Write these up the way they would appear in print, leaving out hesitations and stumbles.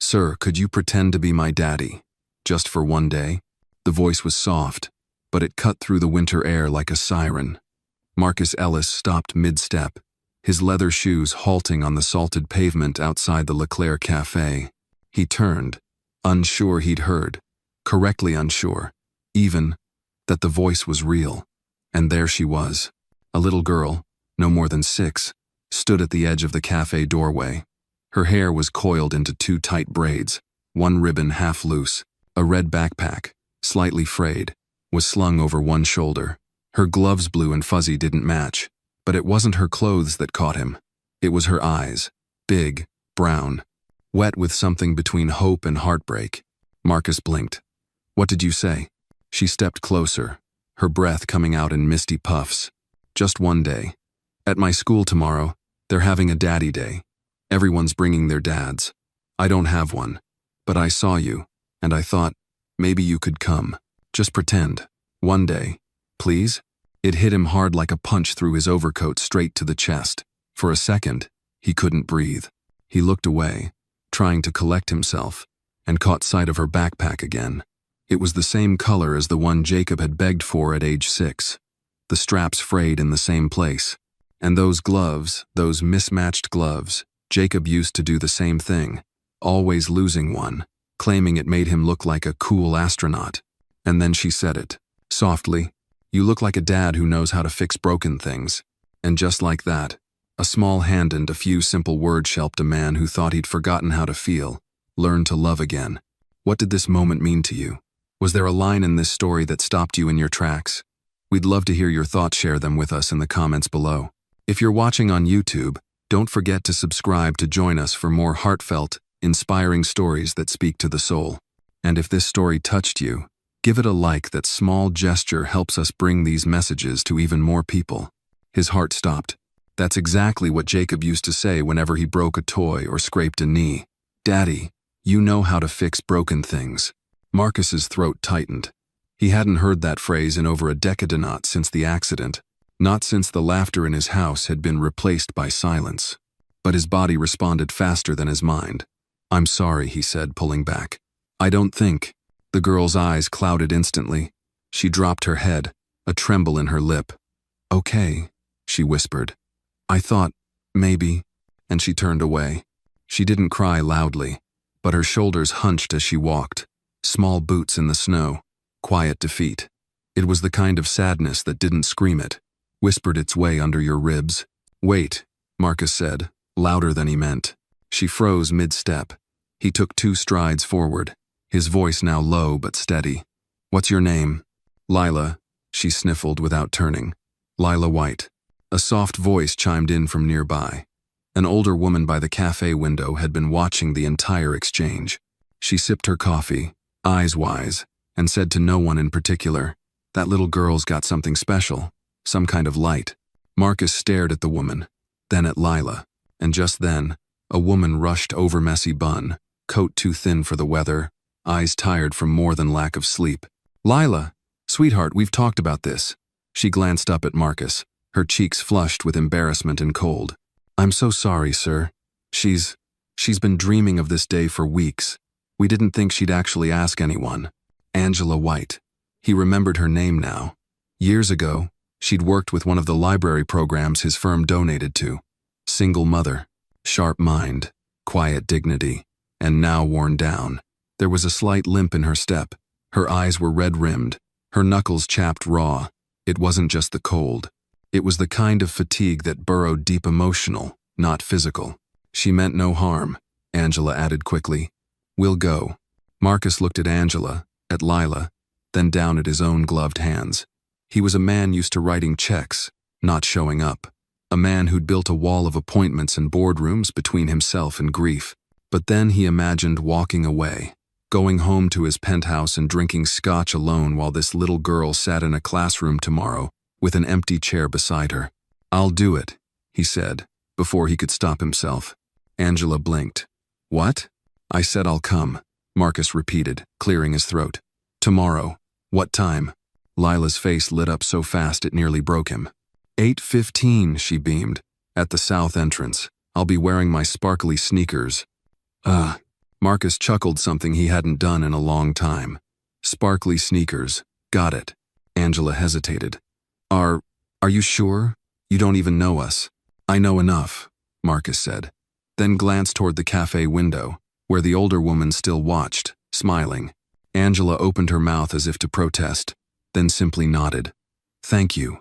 "Sir, could you pretend to be my daddy? Just for one day?" The voice was soft, but it cut through the winter air like a siren. Marcus Ellis stopped mid-step, his leather shoes halting on the salted pavement outside the Leclerc Café. He turned, unsure he'd heard, correctly unsure, even, that the voice was real. And there she was. A little girl, no more than 6, stood at the edge of the cafe doorway. Her hair was coiled into 2 tight braids, one ribbon half loose. A red backpack, slightly frayed, was slung over one shoulder. Her gloves, blue and fuzzy, didn't match, but it wasn't her clothes that caught him. It was her eyes, big, brown, wet with something between hope and heartbreak. Marcus blinked. "What did you say?" She stepped closer, her breath coming out in misty puffs. "Just one day. At my school tomorrow, they're having a daddy day. Everyone's bringing their dads. I don't have one, but I saw you, and I thought, maybe you could come. Just pretend. One day. Please?" It hit him hard like a punch through his overcoat straight to the chest. For a second, he couldn't breathe. He looked away, trying to collect himself, and caught sight of her backpack again. It was the same color as the one Jacob had begged for at age 6. The straps frayed in the same place. And those gloves, those mismatched gloves, Jacob used to do the same thing, always losing one, claiming it made him look like a cool astronaut. And then she said it, softly, "You look like a dad who knows how to fix broken things." And just like that, a small hand and a few simple words helped a man who thought he'd forgotten how to feel, learn to love again. What did this moment mean to you? Was there a line in this story that stopped you in your tracks? We'd love to hear your thoughts. Share them with us in the comments below. If you're watching on YouTube, don't forget to subscribe to join us for more heartfelt, inspiring stories that speak to the soul. And if this story touched you, give it a like. That small gesture helps us bring these messages to even more people. His heart stopped. That's exactly what Jacob used to say whenever he broke a toy or scraped a knee. "Daddy, you know how to fix broken things." Marcus's throat tightened. He hadn't heard that phrase in over a decade, not since the accident, not since the laughter in his house had been replaced by silence. But his body responded faster than his mind. "I'm sorry," he said, pulling back. "I don't think." The girl's eyes clouded instantly. She dropped her head, a tremble in her lip. "Okay," she whispered. "I thought, maybe," and she turned away. She didn't cry loudly, but her shoulders hunched as she walked, small boots in the snow, quiet defeat. It was the kind of sadness that didn't scream, it whispered its way under your ribs. "Wait," Marcus said, louder than he meant. She froze mid-step. He took 2 strides forward, his voice now low but steady. "What's your name?" "Lila," she sniffled without turning. "Lila White." A soft voice chimed in from nearby. An older woman by the cafe window had been watching the entire exchange. She sipped her coffee, eyes wise, and said to no one in particular, "That little girl's got something special, some kind of light." Marcus stared at the woman, then at Lila, and just then, a woman rushed over messy bun, coat too thin for the weather, eyes tired from more than lack of sleep. "Lila, sweetheart, we've talked about this." She glanced up at Marcus, her cheeks flushed with embarrassment and cold. "I'm so sorry, sir. She's been dreaming of this day for weeks. We didn't think she'd actually ask anyone." Angela White. He remembered her name now. Years ago, she'd worked with one of the library programs his firm donated to. Single mother, sharp mind, quiet dignity, and now worn down. There was a slight limp in her step. Her eyes were red-rimmed, her knuckles chapped raw. It wasn't just the cold. It was the kind of fatigue that burrowed deep, emotional, not physical. "She meant no harm," Angela added quickly. "We'll go." Marcus looked at Angela, at Lila, then down at his own gloved hands. He was a man used to writing checks, not showing up. A man who'd built a wall of appointments and boardrooms between himself and grief. But then he imagined walking away, going home to his penthouse and drinking scotch alone while this little girl sat in a classroom tomorrow with an empty chair beside her. "I'll do it," he said, before he could stop himself. Angela blinked. "What?" "I said I'll come," Marcus repeated, clearing his throat. "Tomorrow. What time?" Lila's face lit up so fast it nearly broke him. 8:15, she beamed. "At the south entrance. I'll be wearing my sparkly sneakers." Marcus chuckled, something he hadn't done in a long time. Sparkly sneakers. Got it. Angela hesitated. Are you sure? You don't even know us. I know enough, Marcus said, then glanced toward the cafe window, where the older woman still watched, smiling. Angela opened her mouth as if to protest, then simply nodded. Thank you.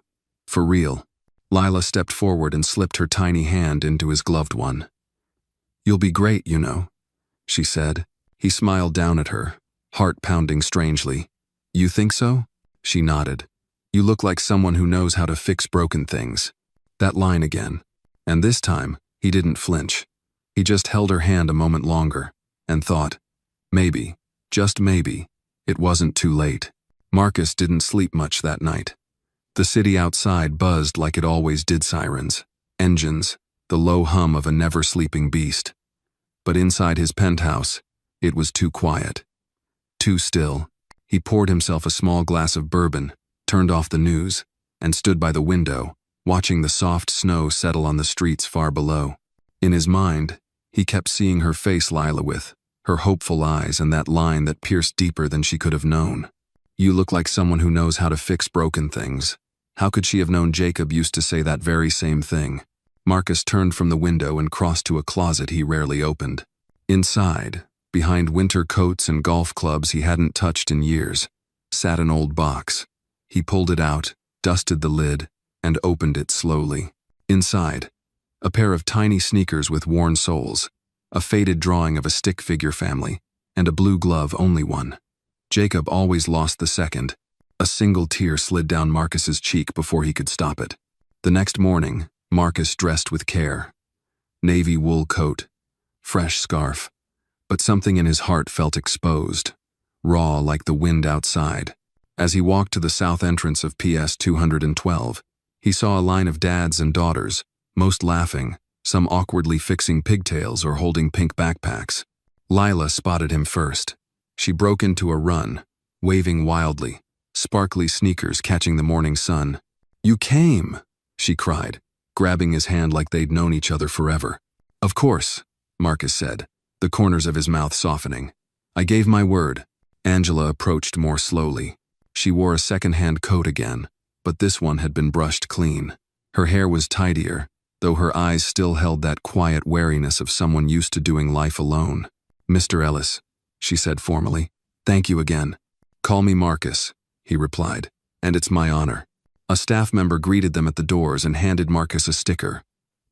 For real. Lila stepped forward and slipped her tiny hand into his gloved one. You'll be great, you know, she said. He smiled down at her, heart pounding strangely. You think so? She nodded. You look like someone who knows how to fix broken things. That line again. And this time, he didn't flinch. He just held her hand a moment longer and thought, maybe, just maybe, it wasn't too late. Marcus didn't sleep much that night. The city outside buzzed like it always did, sirens, engines, the low hum of a never-sleeping beast. But inside his penthouse, it was too quiet. Too still. He poured himself a small glass of bourbon, turned off the news, and stood by the window, watching the soft snow settle on the streets far below. In his mind, he kept seeing her face, Lila, with her hopeful eyes and that line that pierced deeper than she could have known. You look like someone who knows how to fix broken things. How could she have known Jacob used to say that very same thing? Marcus turned from the window and crossed to a closet he rarely opened. Inside, behind winter coats and golf clubs he hadn't touched in years, sat an old box. He pulled it out, dusted the lid, and opened it slowly. Inside, a pair of tiny sneakers with worn soles, a faded drawing of a stick figure family, and a blue glove, only one. Jacob always lost the second. A single tear slid down Marcus's cheek before he could stop it. The next morning, Marcus dressed with care. Navy wool coat, fresh scarf, but something in his heart felt exposed, raw like the wind outside. As he walked to the south entrance of PS 212, he saw a line of dads and daughters, most laughing, some awkwardly fixing pigtails or holding pink backpacks. Lila spotted him first. She broke into a run, waving wildly, sparkly sneakers catching the morning sun. You came, she cried, grabbing his hand like they'd known each other forever. Of course, Marcus said, the corners of his mouth softening. I gave my word. Angela approached more slowly. She wore a second-hand coat again, but this one had been brushed clean. Her hair was tidier, though her eyes still held that quiet wariness of someone used to doing life alone. Mr. Ellis, she said formally, thank you again. Call me Marcus, he replied, and it's my honor. A staff member greeted them at the doors and handed Marcus a sticker.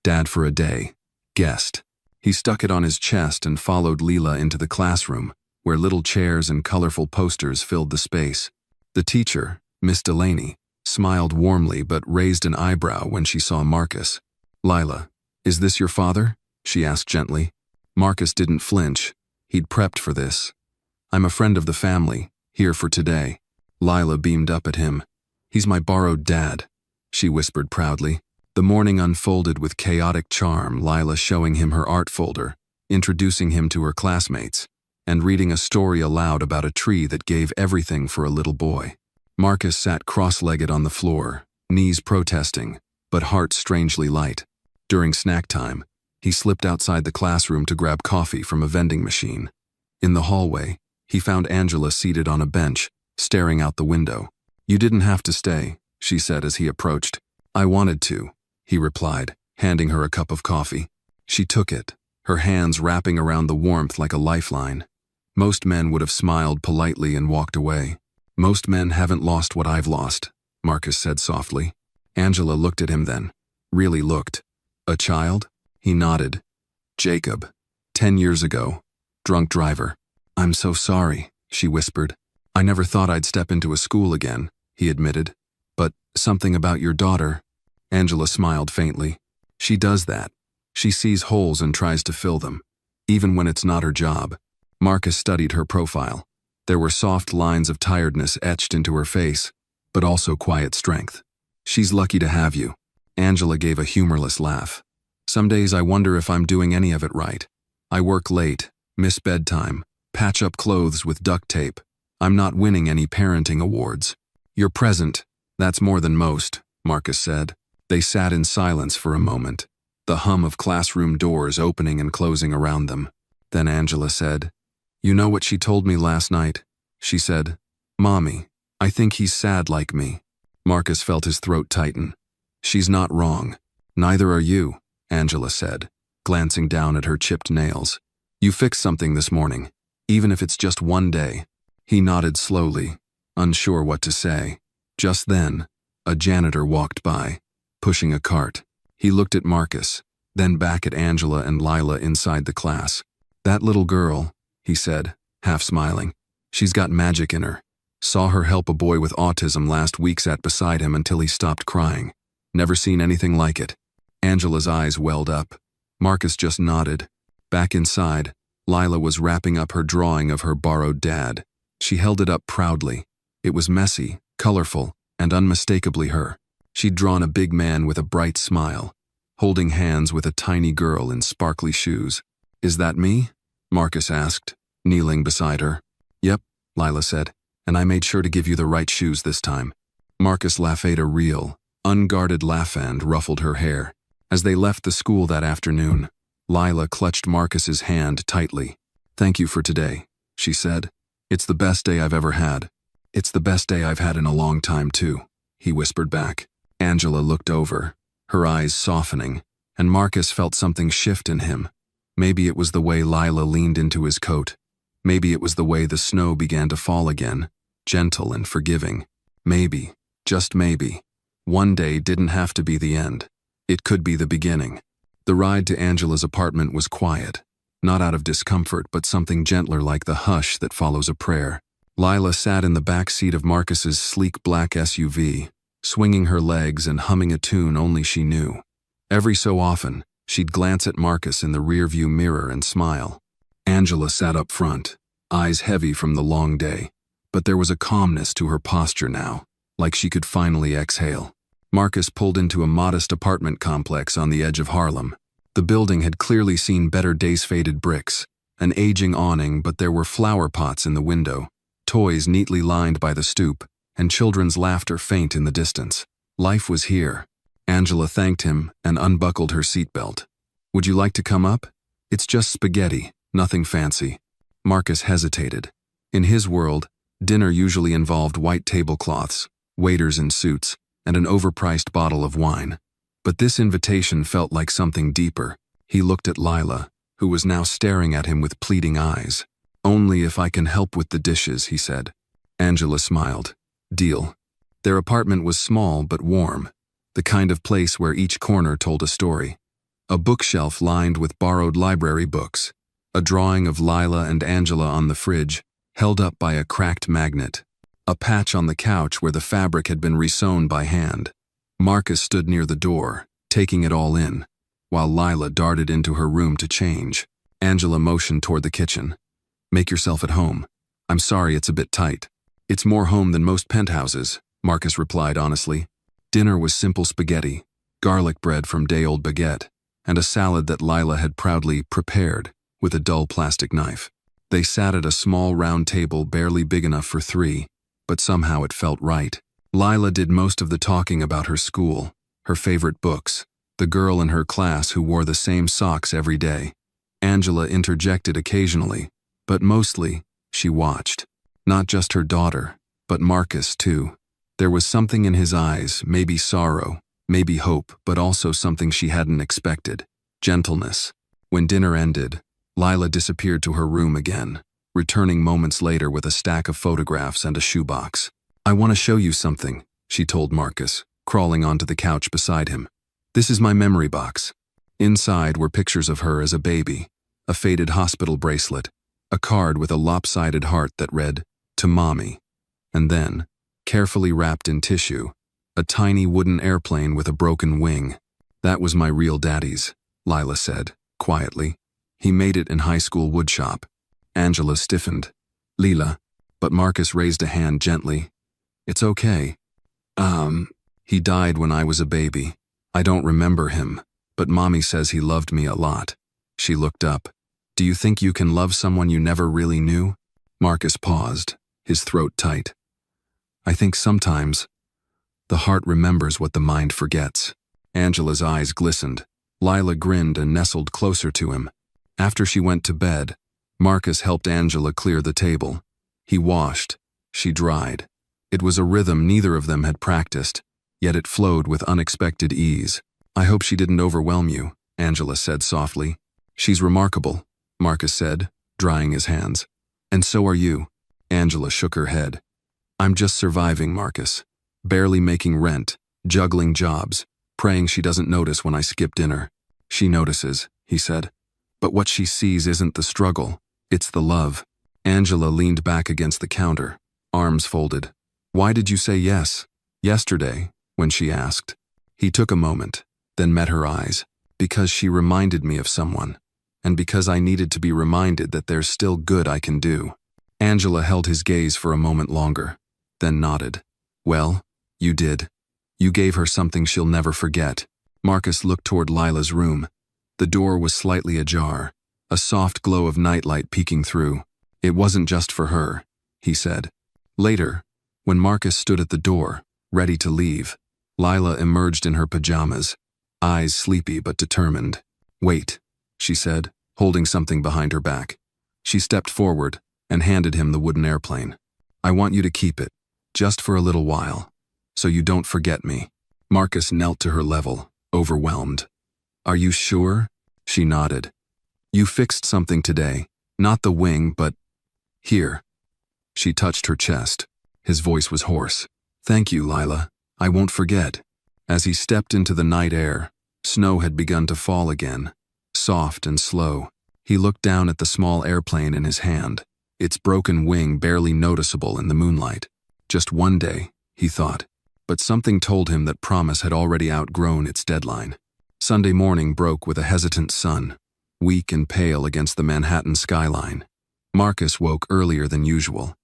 Dad for a day. Guest. He stuck it on his chest and followed Leela into the classroom, where little chairs and colorful posters filled the space. The teacher, Miss Delaney, smiled warmly but raised an eyebrow when she saw Marcus. Lila, is this your father? She asked gently. Marcus didn't flinch. He'd prepped for this. I'm a friend of the family, here for today. Lila beamed up at him. He's my borrowed dad, she whispered proudly. The morning unfolded with chaotic charm, Lila showing him her art folder, introducing him to her classmates, and reading a story aloud about a tree that gave everything for a little boy. Marcus sat cross-legged on the floor, knees protesting, but heart strangely light. During snack time, he slipped outside the classroom to grab coffee from a vending machine. In the hallway, he found Angela seated on a bench, staring out the window. You didn't have to stay, she said as he approached. I wanted to, he replied, handing her a cup of coffee. She took it, her hands wrapping around the warmth like a lifeline. Most men would have smiled politely and walked away. Most men haven't lost what I've lost, Marcus said softly. Angela looked at him then. Really looked. A child? He nodded. Jacob. 10 years ago. Drunk driver. I'm so sorry, she whispered. I never thought I'd step into a school again, he admitted. But something about your daughter. Angela smiled faintly. She does that. She sees holes and tries to fill them, even when it's not her job. Marcus studied her profile. There were soft lines of tiredness etched into her face, but also quiet strength. She's lucky to have you. Angela gave a humorless laugh. Some days I wonder if I'm doing any of it right. I work late, miss bedtime, patch up clothes with duct tape. I'm not winning any parenting awards. You're present. That's more than most, Marcus said. They sat in silence for a moment, the hum of classroom doors opening and closing around them. Then Angela said, "You know what she told me last night?" she said. "Mommy, I think he's sad like me." Marcus felt his throat tighten. "She's not wrong. Neither are you," Angela said, glancing down at her chipped nails. "You fixed something this morning, even if it's just one day." He nodded slowly, unsure what to say. Just then, a janitor walked by, pushing a cart. He looked at Marcus, then back at Angela and Lila inside the class. "That little girl," he said, half smiling. "She's got magic in her. Saw her help a boy with autism last week, sat beside him until he stopped crying. Never seen anything like it." Angela's eyes welled up. Marcus just nodded. Back inside, Lila was wrapping up her drawing of her borrowed dad. She held it up proudly. It was messy, colorful, and unmistakably her. She'd drawn a big man with a bright smile, holding hands with a tiny girl in sparkly shoes. "Is that me?" Marcus asked, kneeling beside her. "Yep," Lila said, "and I made sure to give you the right shoes this time." Marcus laughed a real, unguarded laugh and ruffled her hair. As they left the school that afternoon, Lila clutched Marcus's hand tightly. "Thank you for today," she said. "It's the best day I've ever had." "It's the best day I've had in a long time, too," he whispered back. Angela looked over, her eyes softening, and Marcus felt something shift in him. Maybe it was the way Lila leaned into his coat. Maybe it was the way the snow began to fall again, gentle and forgiving. Maybe, just maybe, one day didn't have to be the end. It could be the beginning. The ride to Angela's apartment was quiet, not out of discomfort, but something gentler like the hush that follows a prayer. Lila sat in the back seat of Marcus's sleek black SUV, swinging her legs and humming a tune only she knew. Every so often, she'd glance at Marcus in the rearview mirror and smile. Angela sat up front, eyes heavy from the long day, but there was a calmness to her posture now, like she could finally exhale. Marcus pulled into a modest apartment complex on the edge of Harlem. The building had clearly seen better days. Faded bricks, an aging awning, but there were flower pots in the window, toys neatly lined by the stoop, and children's laughter faint in the distance. Life was here. Angela thanked him and unbuckled her seatbelt. "Would you like to come up? It's just spaghetti, nothing fancy." Marcus hesitated. In his world, dinner usually involved white tablecloths, waiters in suits, and an overpriced bottle of wine. But this invitation felt like something deeper. He looked at Lila, who was now staring at him with pleading eyes. "Only if I can help with the dishes," he said. Angela smiled. "Deal." Their apartment was small but warm, the kind of place where each corner told a story. A bookshelf lined with borrowed library books, a drawing of Lila and Angela on the fridge, held up by a cracked magnet, a patch on the couch where the fabric had been resewn by hand. Marcus stood near the door, taking it all in, while Lila darted into her room to change. Angela motioned toward the kitchen. "Make yourself at home. I'm sorry it's a bit tight." "It's more home than most penthouses," Marcus replied honestly. Dinner was simple spaghetti, garlic bread from day-old baguette, and a salad that Lila had proudly prepared with a dull plastic knife. They sat at a small round table barely big enough for three, but somehow it felt right. Lila did most of the talking about her school, her favorite books, the girl in her class who wore the same socks every day. Angela interjected occasionally, but mostly, she watched. Not just her daughter, but Marcus too. There was something in his eyes, maybe sorrow, maybe hope, but also something she hadn't expected. Gentleness. When dinner ended, Lila disappeared to her room again, returning moments later with a stack of photographs and a shoebox. "I want to show you something," she told Marcus, crawling onto the couch beside him. "This is my memory box." Inside were pictures of her as a baby, a faded hospital bracelet, a card with a lopsided heart that read, "To Mommy," and then, carefully wrapped in tissue, a tiny wooden airplane with a broken wing. "That was my real daddy's," Lila said, quietly. "He made it in high school woodshop." Angela stiffened. "Lila," but Marcus raised a hand gently. "It's okay. He died when I was a baby. I don't remember him, but Mommy says he loved me a lot." She looked up. "Do you think you can love someone you never really knew?" Marcus paused, his throat tight. "I think sometimes the heart remembers what the mind forgets." Angela's eyes glistened. Lila grinned and nestled closer to him. After she went to bed, Marcus helped Angela clear the table. He washed. She dried. It was a rhythm neither of them had practiced, yet it flowed with unexpected ease. "I hope she didn't overwhelm you," Angela said softly. "She's remarkable," Marcus said, drying his hands. "And so are you." Angela shook her head. "I'm just surviving, Marcus. Barely making rent, juggling jobs, praying she doesn't notice when I skip dinner." "She notices," he said. "But what she sees isn't the struggle, it's the love." Angela leaned back against the counter, arms folded. "Why did you say yes yesterday?" when she asked. He took a moment, then met her eyes. "Because she reminded me of someone, and because I needed to be reminded that there's still good I can do." Angela held his gaze for a moment longer, then nodded. "Well, you did. You gave her something she'll never forget." Marcus looked toward Lila's room. The door was slightly ajar, a soft glow of nightlight peeking through. "It wasn't just for her," he said. Later, when Marcus stood at the door, ready to leave, Lila emerged in her pajamas, eyes sleepy but determined. "Wait," she said, holding something behind her back. She stepped forward and handed him the wooden airplane. "I want you to keep it, just for a little while, so you don't forget me." Marcus knelt to her level, overwhelmed. "Are you sure?" She nodded. "You fixed something today, not the wing, but here." She touched her chest. His voice was hoarse. "Thank you, Lila. I won't forget." As he stepped into the night air, snow had begun to fall again, soft and slow. He looked down at the small airplane in his hand, its broken wing barely noticeable in the moonlight. Just one day, he thought, but something told him that promise had already outgrown its deadline. Sunday morning broke with a hesitant sun, weak and pale against the Manhattan skyline. Marcus woke earlier than usual.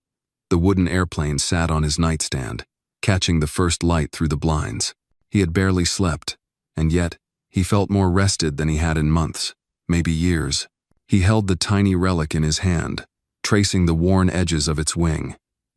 The wooden airplane sat on his nightstand, catching the first light through the blinds. He had barely slept, and yet he felt more rested than he had in months, maybe years. He held the tiny relic in his hand, tracing the worn edges of its wing.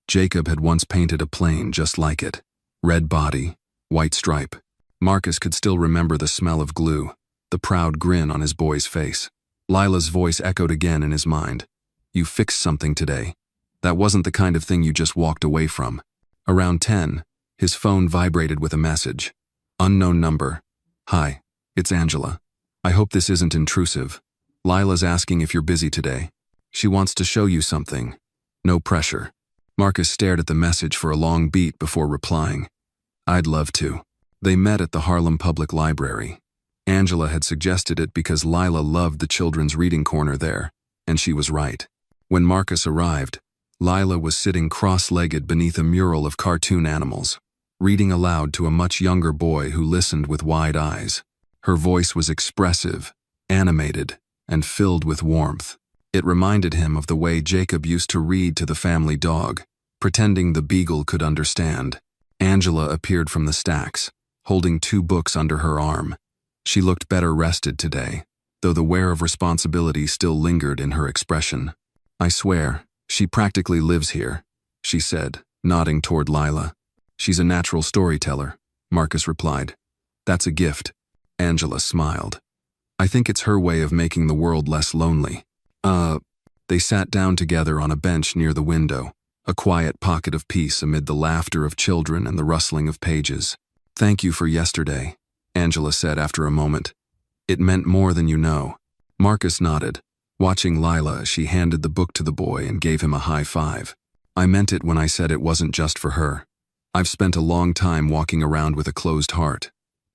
Jacob had once painted a plane just like it. Red body, white stripe. Marcus could still remember the smell of glue, the proud grin on his boy's face. Lila's voice echoed again in his mind. "You fixed something today. That wasn't the kind of thing you just walked away from." Around 10, his phone vibrated with a message. Unknown number. "Hi, it's Angela. I hope this isn't intrusive. Lila's asking if you're busy today. She wants to show you something. No pressure." Marcus stared at the message for a long beat before replying. "I'd love to." They met at the Harlem Public Library. Angela had suggested it because Lila loved the children's reading corner there, and she was right. When Marcus arrived, Lila was sitting cross-legged beneath a mural of cartoon animals, reading aloud to a much younger boy who listened with wide eyes. Her voice was expressive, animated, and filled with warmth. It reminded him of the way Jacob used to read to the family dog, pretending the beagle could understand. Angela appeared from the stacks, holding 2 books under her arm. She looked better rested today, though the wear of responsibility still lingered in her expression. "I swear, she practically lives here," she said, nodding toward Lila. "She's a natural storyteller," Marcus replied. "That's a gift." Angela smiled. "I think it's her way of making the world less lonely." They sat down together on a bench near the window, a quiet pocket of peace amid the laughter of children and the rustling of pages. "Thank you for yesterday," Angela said after a moment. "It meant more than you know." Marcus nodded, watching Lila as she handed the book to the boy and gave him a high five. "I meant it when I said it wasn't just for her. I've spent a long time walking around with a closed heart.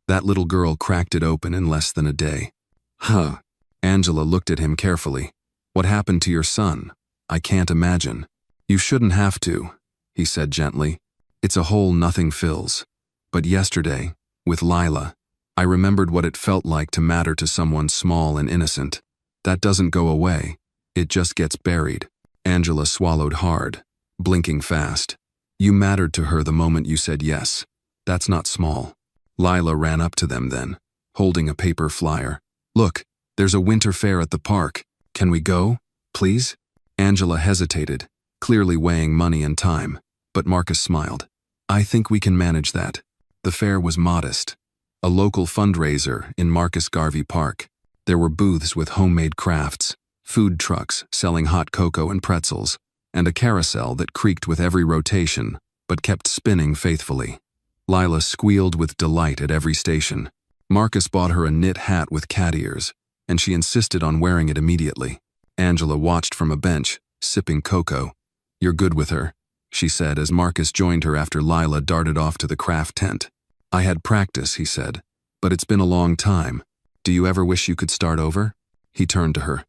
That little girl cracked it open in less than a day." "Huh." Angela looked at him carefully. "What happened to your son? I can't imagine." "You shouldn't have to," he said gently. "It's a hole nothing fills. But yesterday, with Lila, I remembered what it felt like to matter to someone small and innocent. That doesn't go away. It just gets buried." Angela swallowed hard, blinking fast. "You mattered to her the moment you said yes. That's not small." Lila ran up to them then, holding a paper flyer. "Look, there's a winter fair at the park. Can we go, please?" Angela hesitated, clearly weighing money and time, but Marcus smiled. "I think we can manage that." The fair was modest, a local fundraiser in Marcus Garvey Park. There were booths with homemade crafts, food trucks selling hot cocoa and pretzels, and a carousel that creaked with every rotation, but kept spinning faithfully. Lila squealed with delight at every station. Marcus bought her a knit hat with cat ears, and she insisted on wearing it immediately. Angela watched from a bench, sipping cocoa. "You're good with her," she said as Marcus joined her after Lila darted off to the craft tent. "I had practice," he said, "but it's been a long time. Do you ever wish you could start over?" He turned to her.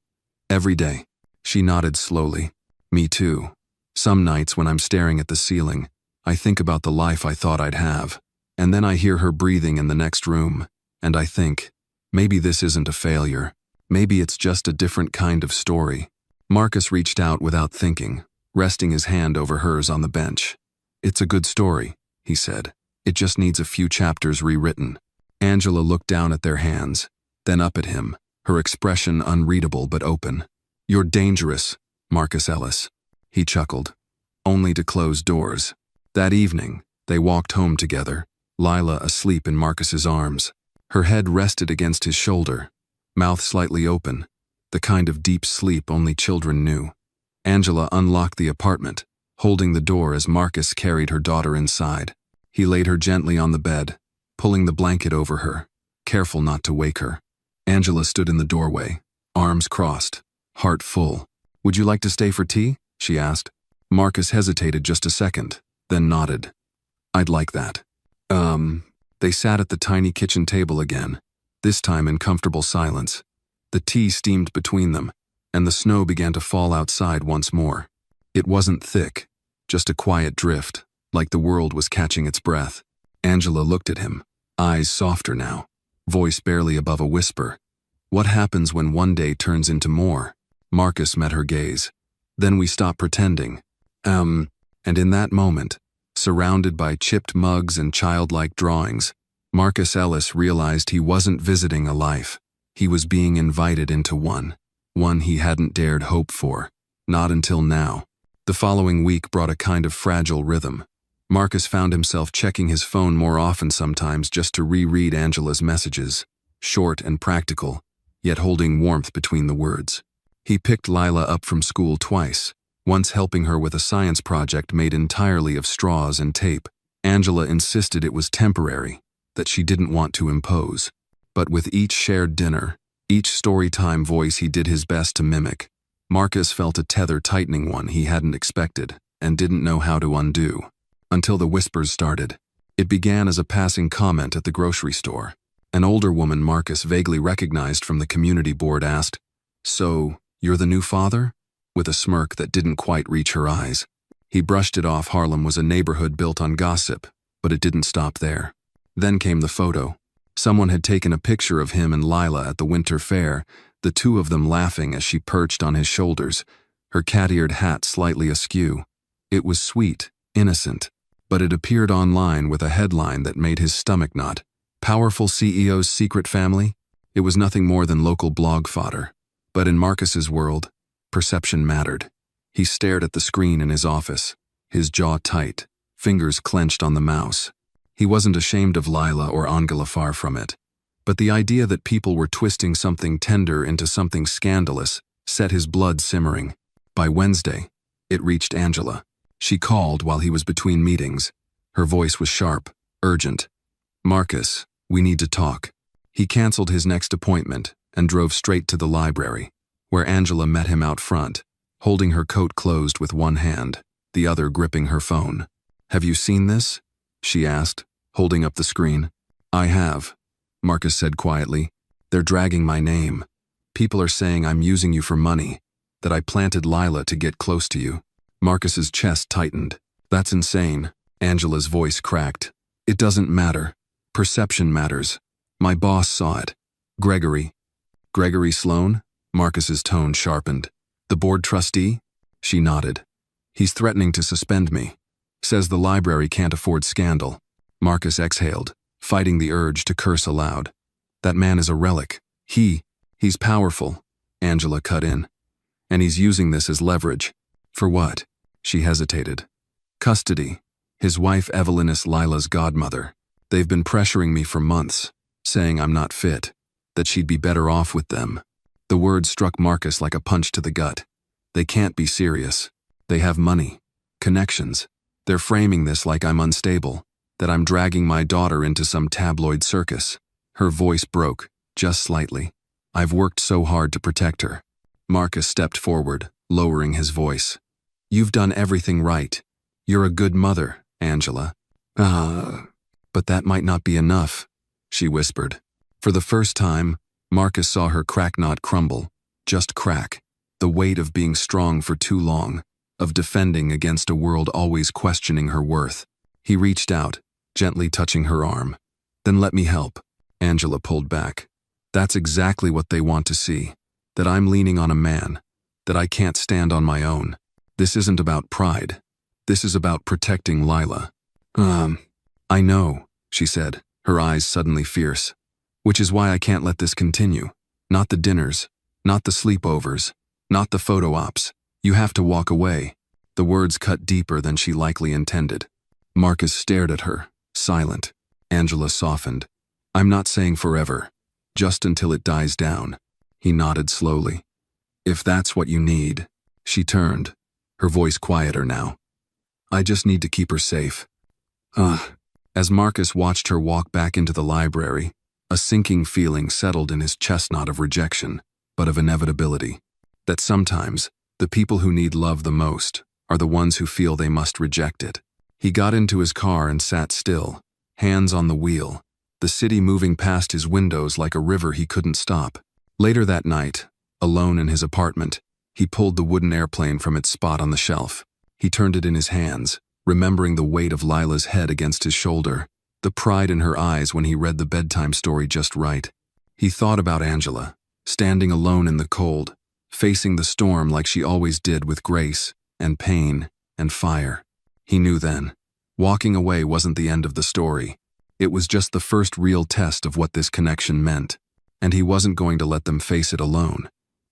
"Every day." She nodded slowly. "Me too. Some nights when I'm staring at the ceiling, I think about the life I thought I'd have, and then I hear her breathing in the next room, and I think, maybe this isn't a failure. Maybe it's just a different kind of story." Marcus reached out without thinking, resting his hand over hers on the bench. "It's a good story," he said. "It just needs a few chapters rewritten." Angela looked down at their hands, then up at him, her expression unreadable but open. "You're dangerous, Marcus Ellis." He chuckled. "Only to close doors." That evening, they walked home together, Lila asleep in Marcus's arms. Her head rested against his shoulder, mouth slightly open, the kind of deep sleep only children knew. Angela unlocked the apartment, holding the door as Marcus carried her daughter inside. He laid her gently on the bed, pulling the blanket over her, careful not to wake her. Angela stood in the doorway, arms crossed, heart full. "Would you like to stay for tea?" she asked. Marcus hesitated just a second, then nodded. "I'd like that." They sat at the tiny kitchen table again, this time in comfortable silence. The tea steamed between them, and the snow began to fall outside once more. It wasn't thick, just a quiet drift, like the world was catching its breath. Angela looked at him, eyes softer now, voice barely above a whisper. "What happens when one day turns into more?" Marcus met her gaze. "Then we stop pretending." And in that moment, surrounded by chipped mugs and childlike drawings, Marcus Ellis realized he wasn't visiting a life. He was being invited into one he hadn't dared hope for, not until now. The following week brought a kind of fragile rhythm. Marcus found himself checking his phone more often sometimes just to reread Angela's messages, short and practical, yet holding warmth between the words. He picked Lila up from school twice, once helping her with a science project made entirely of straws and tape. Angela insisted it was temporary, that she didn't want to impose. But with each shared dinner, each story-time voice he did his best to mimic, Marcus felt a tether tightening one he hadn't expected and didn't know how to undo. Until the whispers started. It began as a passing comment at the grocery store. An older woman Marcus vaguely recognized from the community board asked, "So, you're the new father?" with a smirk that didn't quite reach her eyes. He brushed it off. Harlem was a neighborhood built on gossip, but it didn't stop there. Then came the photo. Someone had taken a picture of him and Lila at the winter fair, the two of them laughing as she perched on his shoulders, her cat-eared hat slightly askew. It was sweet, innocent, but it appeared online with a headline that made his stomach knot. "Powerful CEO's secret family?" It was nothing more than local blog fodder. But in Marcus's world, perception mattered. He stared at the screen in his office, his jaw tight, fingers clenched on the mouse. He wasn't ashamed of Lila or Angela, far from it. But the idea that people were twisting something tender into something scandalous set his blood simmering. By Wednesday, it reached Angela. She called while he was between meetings. Her voice was sharp, urgent. "Marcus, we need to talk." He canceled his next appointment and drove straight to the library, where Angela met him out front, holding her coat closed with one hand, the other gripping her phone. "Have you seen this?" she asked, holding up the screen. "I have," Marcus said quietly. "They're dragging my name. People are saying I'm using you for money, that I planted Lila to get close to you." Marcus's chest tightened. "That's insane." Angela's voice cracked. "It doesn't matter. Perception matters. My boss saw it. Gregory." "Gregory Sloan?" Marcus's tone sharpened. "The board trustee?" She nodded. "He's threatening to suspend me. Says the library can't afford scandal." Marcus exhaled, fighting the urge to curse aloud. "That man is a relic. He's powerful," Angela cut in. "And he's using this as leverage." "For what?" She hesitated. "Custody. His wife Evelyn is Lila's godmother. They've been pressuring me for months, saying I'm not fit, that she'd be better off with them." The words struck Marcus like a punch to the gut. They can't be serious. They have money, connections. They're framing this like I'm unstable, that I'm dragging my daughter into some tabloid circus. Her voice broke, just slightly. I've worked so hard to protect her. Marcus stepped forward, lowering his voice. You've done everything right. You're a good mother, Angela. But that might not be enough, she whispered. For the first time, Marcus saw her crack not crumble, just crack. The weight of being strong for too long, of defending against a world always questioning her worth. He reached out, gently touching her arm. Then let me help. Angela pulled back. That's exactly what they want to see. That I'm leaning on a man. That I can't stand on my own. This isn't about pride. This is about protecting Lila. I know, she said, her eyes suddenly fierce. Which is why I can't let this continue. Not the dinners, not the sleepovers, not the photo ops. You have to walk away. The words cut deeper than she likely intended. Marcus stared at her, silent. Angela softened. I'm not saying forever, just until it dies down. He nodded slowly. If that's what you need. She turned, her voice quieter now. I just need to keep her safe. As Marcus watched her walk back into the library, a sinking feeling settled in his chestnut of rejection, but of inevitability. That sometimes, the people who need love the most are the ones who feel they must reject it. He got into his car and sat still, hands on the wheel, the city moving past his windows like a river he couldn't stop. Later that night, alone in his apartment, he pulled the wooden airplane from its spot on the shelf. He turned it in his hands, remembering the weight of Lila's head against his shoulder, the pride in her eyes when he read the bedtime story just right. He thought about Angela, standing alone in the cold, facing the storm like she always did with grace, and pain, and fire. He knew then, walking away wasn't the end of the story. It was just the first real test of what this connection meant, and he wasn't going to let them face it alone.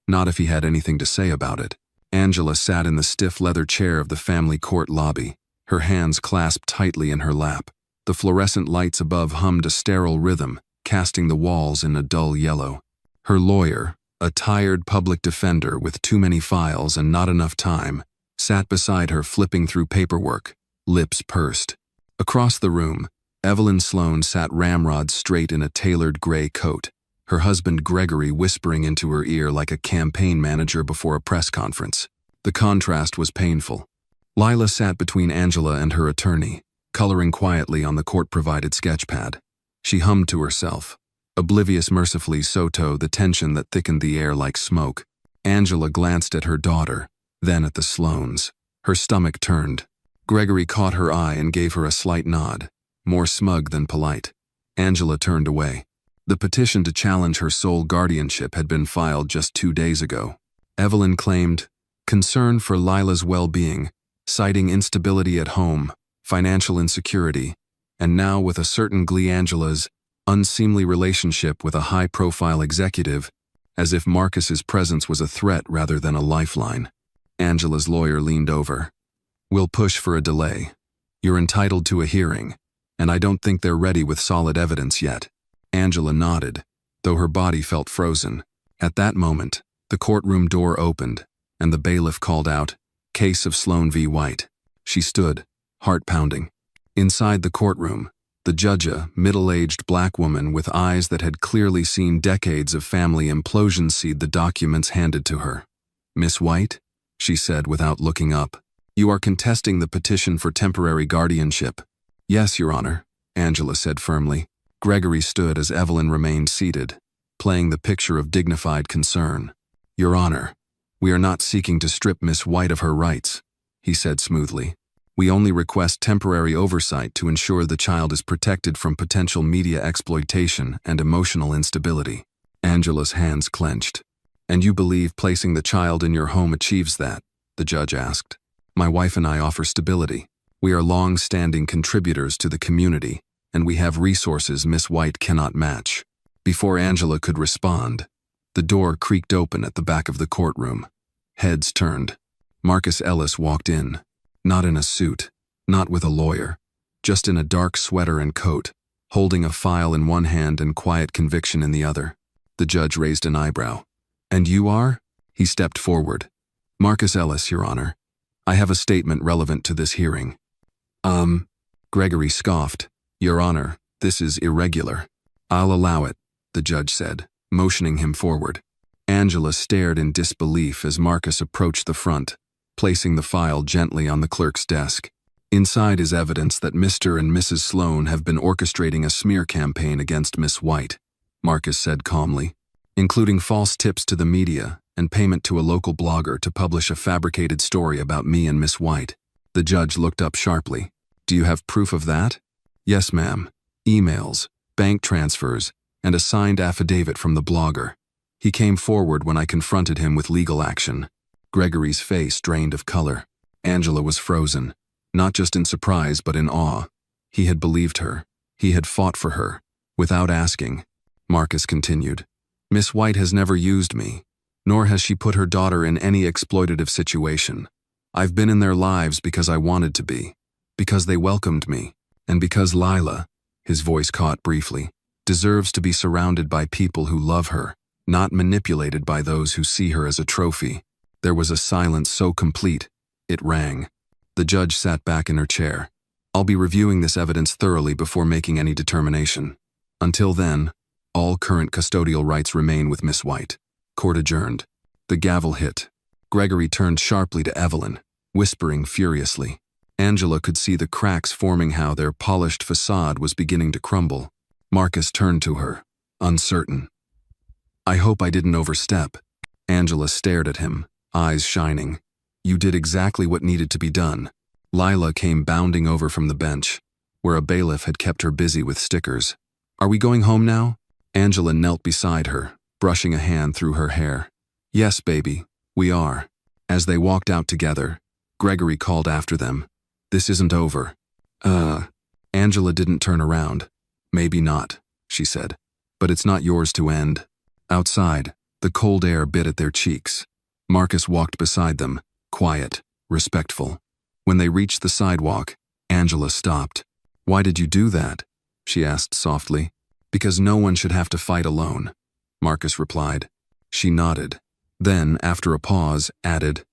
Not if he had anything to say about it. Angela sat in the stiff leather chair of the family court lobby, her hands clasped tightly in her lap. The fluorescent lights above hummed a sterile rhythm, casting the walls in a dull yellow. Her lawyer, a tired public defender with too many files and not enough time, sat beside her flipping through paperwork, lips pursed. Across the room, Evelyn Sloan sat ramrod straight in a tailored gray coat, her husband Gregory whispering into her ear like a campaign manager before a press conference. The contrast was painful. Lila sat between Angela and her attorney, coloring quietly on the court-provided sketchpad. She hummed to herself, oblivious mercifully to the tension that thickened the air like smoke. Angela glanced at her daughter, then at the Sloans. Her stomach turned. Gregory caught her eye and gave her a slight nod, more smug than polite. Angela turned away. The petition to challenge her sole guardianship had been filed just 2 days ago. Evelyn claimed concern for Lila's well-being, citing instability at home, financial insecurity, and now with a certain glee Angela's unseemly relationship with a high-profile executive, as if Marcus's presence was a threat rather than a lifeline. Angela's lawyer leaned over. We'll push for a delay. You're entitled to a hearing, and I don't think they're ready with solid evidence yet. Angela nodded, though her body felt frozen. At that moment, the courtroom door opened, and the bailiff called out, "Case of Sloan v. White." She stood, heart pounding. Inside the courtroom, the judge, a middle-aged black woman with eyes that had clearly seen decades of family implosion, seed the documents handed to her. "Miss White," she said without looking up, "you are contesting the petition for temporary guardianship." "Yes, Your Honor," Angela said firmly. Gregory stood as Evelyn remained seated, playing the picture of dignified concern. "Your Honor, we are not seeking to strip Miss White of her rights," he said smoothly. "We only request temporary oversight to ensure the child is protected from potential media exploitation and emotional instability." Angela's hands clenched. "And you believe placing the child in your home achieves that?" the judge asked. "My wife and I offer stability. We are long-standing contributors to the community, and we have resources Miss White cannot match." Before Angela could respond, the door creaked open at the back of the courtroom. Heads turned. Marcus Ellis walked in, not in a suit, not with a lawyer, just in a dark sweater and coat, holding a file in one hand and quiet conviction in the other. The judge raised an eyebrow. "And you are?" He stepped forward. "Marcus Ellis, Your Honor. I have a statement relevant to this hearing." Gregory scoffed. "Your Honor, this is irregular." "I'll allow it," the judge said, motioning him forward. Angela stared in disbelief as Marcus approached the front, placing the file gently on the clerk's desk. "Inside is evidence that Mr. and Mrs. Sloan have been orchestrating a smear campaign against Miss White," Marcus said calmly, "including false tips to the media and payment to a local blogger to publish a fabricated story about me and Miss White." The judge looked up sharply. "Do you have proof of that?" "Yes, ma'am. Emails, bank transfers, and a signed affidavit from the blogger." He came forward when I confronted him with legal action. Gregory's face drained of color. Angela was frozen, not just in surprise but in awe. He had believed her. He had fought for her, without asking. Marcus continued. "Miss White has never used me, nor has she put her daughter in any exploitative situation. I've been in their lives because I wanted to be, because they welcomed me, and because Lila," his voice caught briefly, "deserves to be surrounded by people who love her, not manipulated by those who see her as a trophy." There was a silence so complete, it rang. The judge sat back in her chair. "I'll be reviewing this evidence thoroughly before making any determination. Until then, all current custodial rights remain with Miss White." Court adjourned. The gavel hit. Gregory turned sharply to Evelyn, whispering furiously. Angela could see the cracks forming how their polished facade was beginning to crumble. Marcus turned to her, uncertain. "I hope I didn't overstep." Angela stared at him, eyes shining. "You did exactly what needed to be done." Lila came bounding over from the bench, where a bailiff had kept her busy with stickers. "Are we going home now?" Angela knelt beside her, brushing a hand through her hair. "Yes, baby, we are." As they walked out together, Gregory called after them. "This isn't over." Angela didn't turn around. "Maybe not," she said, "but it's not yours to end." Outside, the cold air bit at their cheeks. Marcus walked beside them, quiet, respectful. When they reached the sidewalk, Angela stopped. "Why did you do that?" she asked softly. "Because no one should have to fight alone," Marcus replied. She nodded. Then, after a pause, added,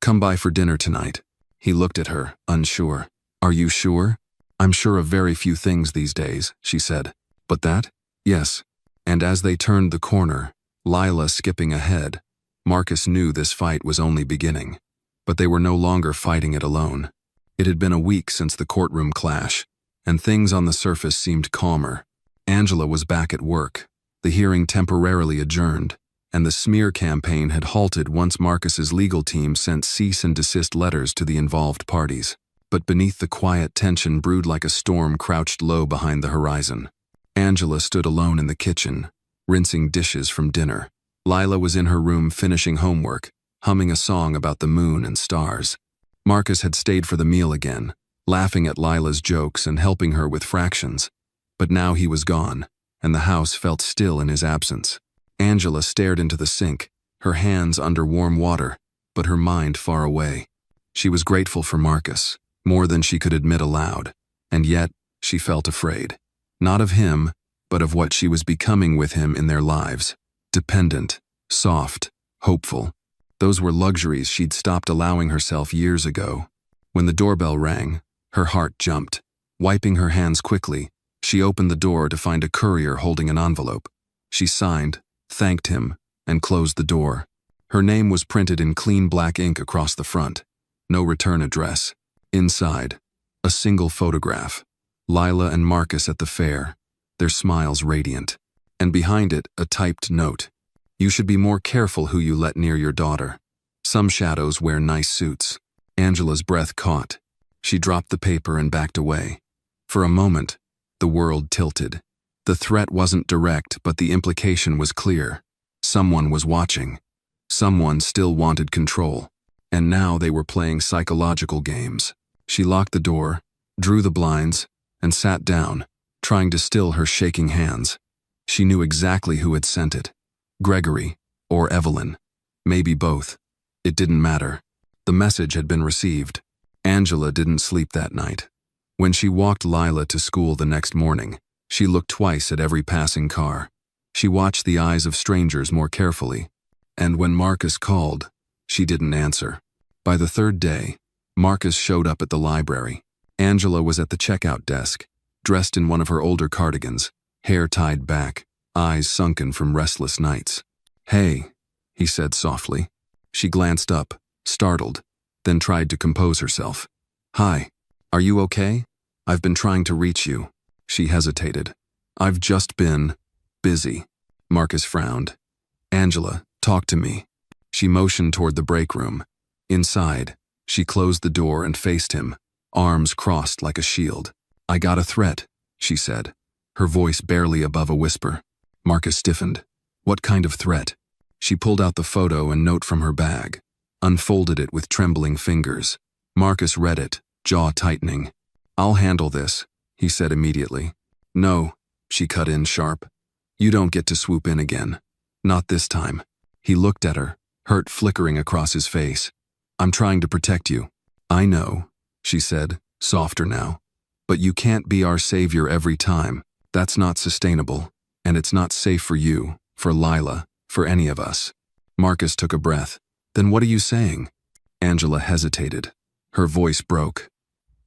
"Come by for dinner tonight." He looked at her, unsure. "Are you sure?" "I'm sure of very few things these days," she said. "But that?" "Yes." And as they turned the corner, Lila skipping ahead, Marcus knew this fight was only beginning. But they were no longer fighting it alone. It had been a week since the courtroom clash, and things on the surface seemed calmer. Angela was back at work, the hearing temporarily adjourned, and the smear campaign had halted once Marcus's legal team sent cease and desist letters to the involved parties. But beneath the quiet tension brewed like a storm crouched low behind the horizon. Angela stood alone in the kitchen, rinsing dishes from dinner. Lila was in her room finishing homework, humming a song about the moon and stars. Marcus had stayed for the meal again, laughing at Lila's jokes and helping her with fractions. But now he was gone, and the house felt still in his absence. Angela stared into the sink, her hands under warm water, but her mind far away. She was grateful for Marcus, more than she could admit aloud, and yet she felt afraid. Not of him, but of what she was becoming with him in their lives. Dependent, soft, hopeful. Those were luxuries she'd stopped allowing herself years ago. When the doorbell rang, her heart jumped. Wiping her hands quickly, she opened the door to find a courier holding an envelope. She signed, thanked him, and closed the door. Her name was printed in clean black ink across the front. No return address. Inside, a single photograph. Lila and Marcus at the fair, their smiles radiant. And behind it, a typed note. "You should be more careful who you let near your daughter. Some shadows wear nice suits." Angela's breath caught. She dropped the paper and backed away. For a moment, the world tilted. The threat wasn't direct, but the implication was clear. Someone was watching. Someone still wanted control. And now they were playing psychological games. She locked the door, drew the blinds, and sat down, trying to still her shaking hands. She knew exactly who had sent it. Gregory, or Evelyn. Maybe both. It didn't matter. The message had been received. Angela didn't sleep that night. When she walked Lila to school the next morning, she looked twice at every passing car. She watched the eyes of strangers more carefully. And when Marcus called, she didn't answer. By the third day, Marcus showed up at the library. Angela was at the checkout desk, dressed in one of her older cardigans, hair tied back, eyes sunken from restless nights. "Hey," he said softly. She glanced up, startled, then tried to compose herself. "Hi, are you okay? I've been trying to reach you." She hesitated. "I've just been busy." Marcus frowned. "Angela, talk to me." She motioned toward the break room. Inside, she closed the door and faced him, arms crossed like a shield. "I got a threat," she said, her voice barely above a whisper. Marcus stiffened. "What kind of threat?" She pulled out the photo and note from her bag, unfolded it with trembling fingers. Marcus read it, jaw tightening. "I'll handle this," he said immediately. "No," she cut in sharp. "You don't get to swoop in again. Not this time." He looked at her, hurt flickering across his face. "I'm trying to protect you." "I know," she said, softer now. "But you can't be our savior every time. That's not sustainable. And it's not safe for you, for Lila, for any of us." Marcus took a breath. "Then what are you saying?" Angela hesitated. Her voice broke.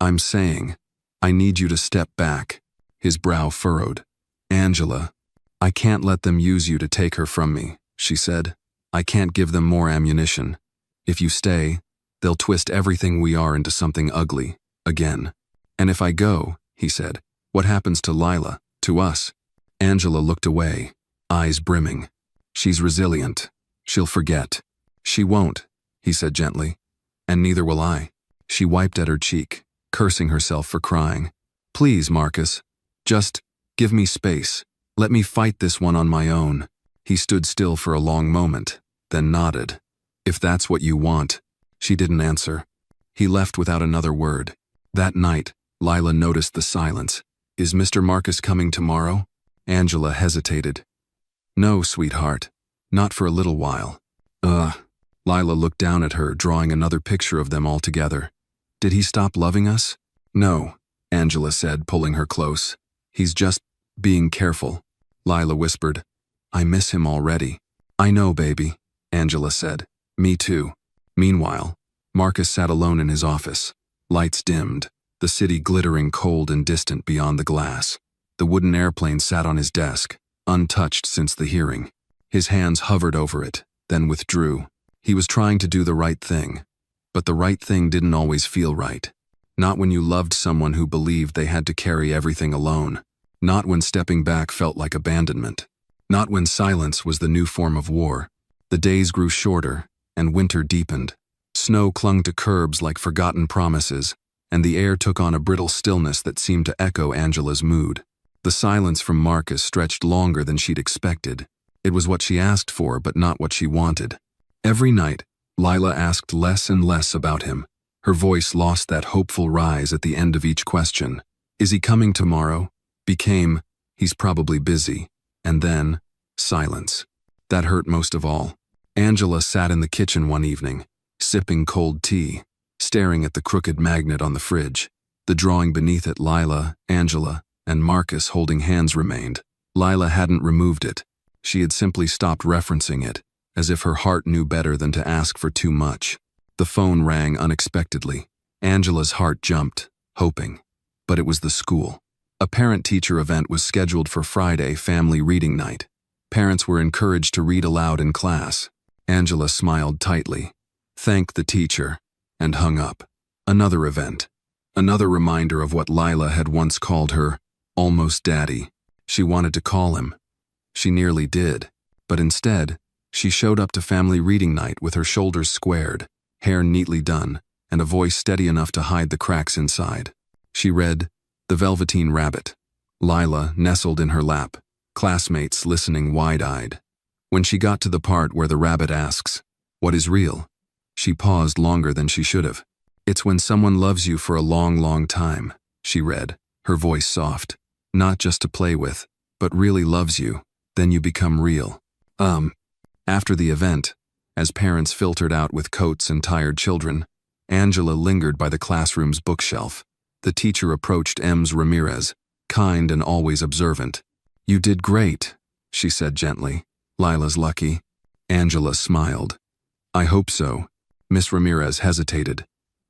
"I'm saying, I need you to step back." His brow furrowed. "Angela, I can't let them use you to take her from me," she said. "I can't give them more ammunition. If you stay, they'll twist everything we are into something ugly, again. And if I go," he said, "what happens to Lila, to us?" Angela looked away, eyes brimming. "She's resilient. She'll forget." "She won't," he said gently. "And neither will I." She wiped at her cheek, cursing herself for crying. "Please, Marcus, just give me space. Let me fight this one on my own." He stood still for a long moment, then nodded. "If that's what you want." She didn't answer. He left without another word. That night, Lila noticed the silence. "Is Mr. Marcus coming tomorrow?" Angela hesitated. "No, sweetheart. Not for a little while." Lila looked down at her, drawing another picture of them all together. "Did he stop loving us?" "No," Angela said, pulling her close. "He's just being careful." Lila whispered, "I miss him already." "I know, baby," Angela said. "Me too." Meanwhile, Marcus sat alone in his office. Lights dimmed, the city glittering cold and distant beyond the glass. The wooden airplane sat on his desk, untouched since the hearing. His hands hovered over it, then withdrew. He was trying to do the right thing, but the right thing didn't always feel right. Not when you loved someone who believed they had to carry everything alone. Not when stepping back felt like abandonment. Not when silence was the new form of war. The days grew shorter, and winter deepened. Snow clung to curbs like forgotten promises, and the air took on a brittle stillness that seemed to echo Angela's mood. The silence from Marcus stretched longer than she'd expected. It was what she asked for, but not what she wanted. Every night, Lila asked less and less about him. Her voice lost that hopeful rise at the end of each question. "Is he coming tomorrow?" became, "He's probably busy." And then, silence. That hurt most of all. Angela sat in the kitchen one evening, sipping cold tea, staring at the crooked magnet on the fridge. The drawing beneath it, Lila, Angela, and Marcus holding hands remained. Lila hadn't removed it. She had simply stopped referencing it, as if her heart knew better than to ask for too much. The phone rang unexpectedly. Angela's heart jumped, hoping. But it was the school. A parent-teacher event was scheduled for Friday family reading night. Parents were encouraged to read aloud in class. Angela smiled tightly, thanked the teacher, and hung up. Another event. Another reminder of what Lila had once called her, almost daddy. She wanted to call him. She nearly did. But instead, she showed up to family reading night with her shoulders squared, hair neatly done, and a voice steady enough to hide the cracks inside. She read, "The Velveteen Rabbit." Lila nestled in her lap, classmates listening wide-eyed. When she got to the part where the rabbit asks, "What is real?" she paused longer than she should have. "It's when someone loves you for a long, long time," she read, her voice soft. "Not just to play with, but really loves you. Then you become real." After the event, as parents filtered out with coats and tired children, Angela lingered by the classroom's bookshelf. The teacher approached Ms. Ramirez, kind and always observant. "You did great," she said gently. "Lila's lucky." Angela smiled. I hope so. Miss Ramirez hesitated.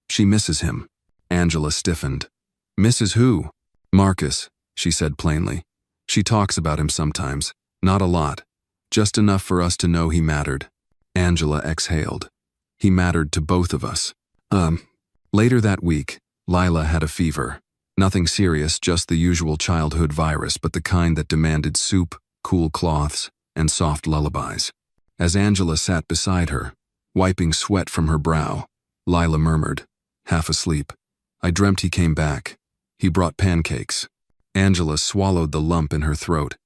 She misses him. Angela stiffened. Misses who? Marcus, she said plainly. She talks about him sometimes. Not a lot. Just enough for us to know he mattered. Angela exhaled. He mattered to both of us. Later that week, Lila had a fever. Nothing serious, just the usual childhood virus, but the kind that demanded soup, cool cloths, and soft lullabies. As Angela sat beside her, wiping sweat from her brow, Lila murmured, half asleep, I dreamt he came back. He brought pancakes. Angela swallowed the lump in her throat.